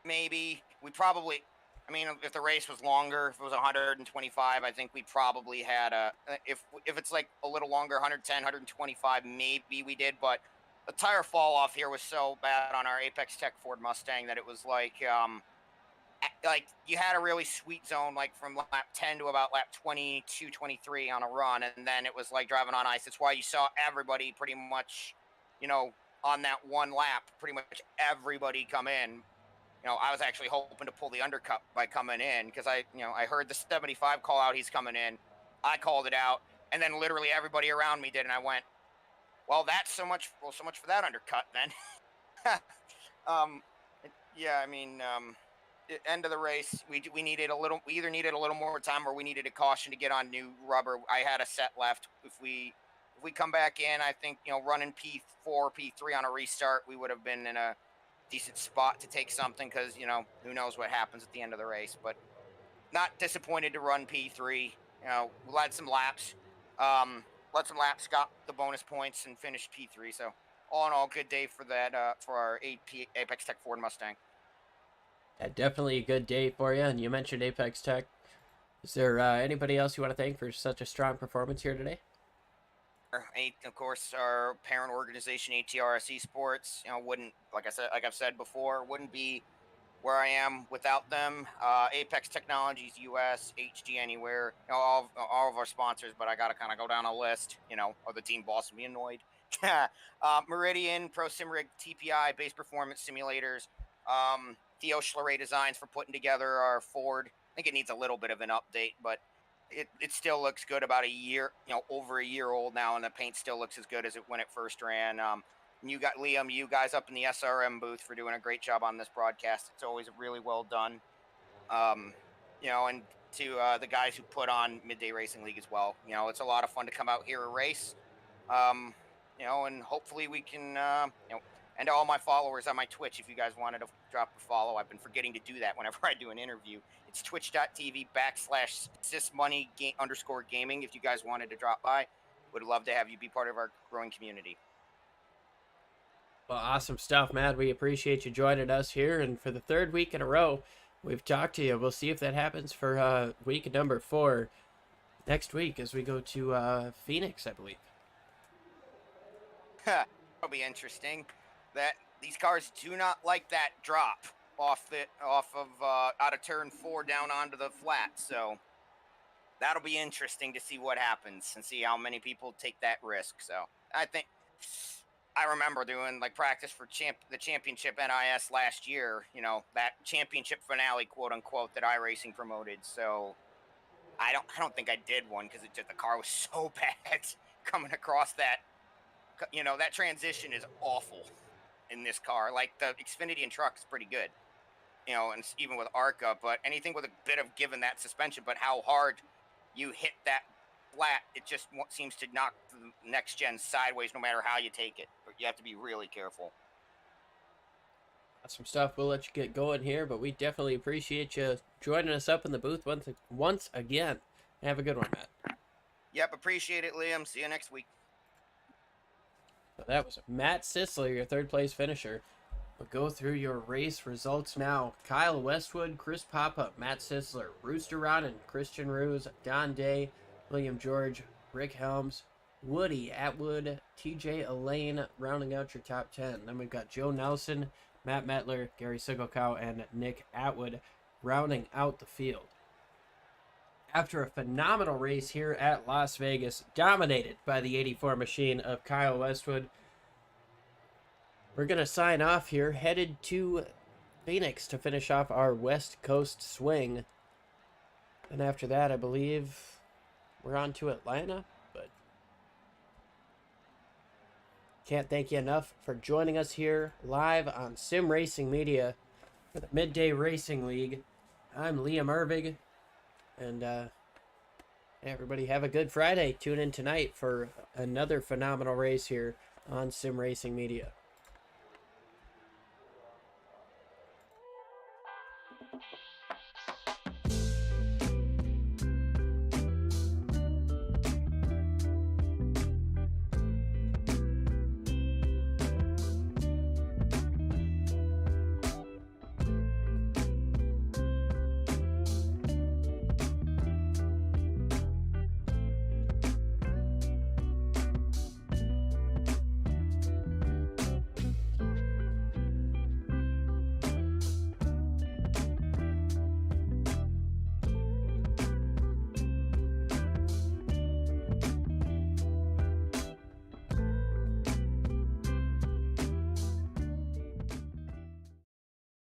Maybe we probably. I mean, if the race was longer, if it was 125, I think we probably had a. If it's like a little longer, 110, 125, maybe we did. But the tire fall off here was so bad on our Apex Tech Ford Mustang that it was like you had a really sweet zone like from lap 10 to about lap 22, 23 on a run, and then it was like driving on ice. That's why you saw everybody pretty much, on that one lap, pretty much everybody come in. I was actually hoping to pull the undercut by coming in because I heard the 75 call out, he's coming in. I called it out, and then literally everybody around me did, and I went, well, that's so much for that undercut then. Yeah, I mean, end of the race, we either needed a little more time or we needed a caution to get on new rubber. I had a set left. If we come back in, I think, running P4, P3 on a restart, we would have been in a decent spot to take something because, who knows what happens at the end of the race. But not disappointed to run P3. We led some laps. Got the bonus points and finished P3. So all in all, good day for that for our Apex Tech Ford Mustang. Yeah, definitely a good day for you. And you mentioned Apex Tech. Is there anybody else you want to thank for such a strong performance here today? Of course, our parent organization, ATRS Esports, wouldn't, like I've said before, wouldn't be where I am without them. Apex Technologies US, HG Anywhere, all of our sponsors, but I got to kind of go down a list, or the team boss will be annoyed. Meridian, Pro Sim Rig, TPI, Base Performance Simulators, Theo Schleray Designs for putting together our Ford. I think it needs a little bit of an update, but it still looks good. About a year, over a year old now, and the paint still looks as good as it when it first ran. You got Liam, you guys up in the SRM booth for doing a great job on this broadcast. It's always really well done. And to the guys who put on Midday Racing League as well. It's a lot of fun to come out here and race. And hopefully we can, and to all my followers on my Twitch, if you guys wanted to drop a follow, I've been forgetting to do that whenever I do an interview. It's twitch.tv/sysmoney_gaming. If you guys wanted to drop by, would love to have you be part of our growing community. Well, awesome stuff, Matt. We appreciate you joining us here. And for the third week in a row, we've talked to you. We'll see if that happens for week number 4 next week as we go to Phoenix, I believe. That'll be interesting. That these cars do not like that drop. off of out of turn 4 down onto the flat. So that'll be interesting to see what happens and see how many people take that risk. So I think I remember doing like practice for the championship NIS last year. You know, that championship finale, quote unquote, that iRacing promoted. So I don't think I did one because the car was so bad coming across that. You know, that transition is awful in this car. Like the Xfinity and truck is pretty good, you know, and even with ARCA, but anything with a bit of give in that suspension, but how hard you hit that flat, it just seems to knock the next gen sideways no matter how you take it. But you have to be really careful. Awesome stuff. We'll let you get going here, but we definitely appreciate you joining us up in the booth once again. Have a good one, Matt. Yep, appreciate it, Liam. See you next week. So that was Matt Sisoler, your third place finisher. We'll go through your race results now. Kyle Westwood, Chris Papa, Matt Sisoler, Rooster Rodden, Christian Ruse, Don Day, William George, Rick Helms, Woody Atwood, TJ Elaine, rounding out your top 10. Then we've got Joe Nelson, Matt Metler, Gary Sigelkow, and Nick Atwood rounding out the field. After a phenomenal race here at Las Vegas, dominated by the 84 machine of Kyle Westwood, we're going to sign off here, headed to Phoenix to finish off our West Coast swing. And after that, I believe we're on to Atlanta, but can't thank you enough for joining us here live on Sim Racing Media for the Midday Racing League. I'm Liam Ervig, and everybody have a good Friday. Tune in tonight for another phenomenal race here on Sim Racing Media.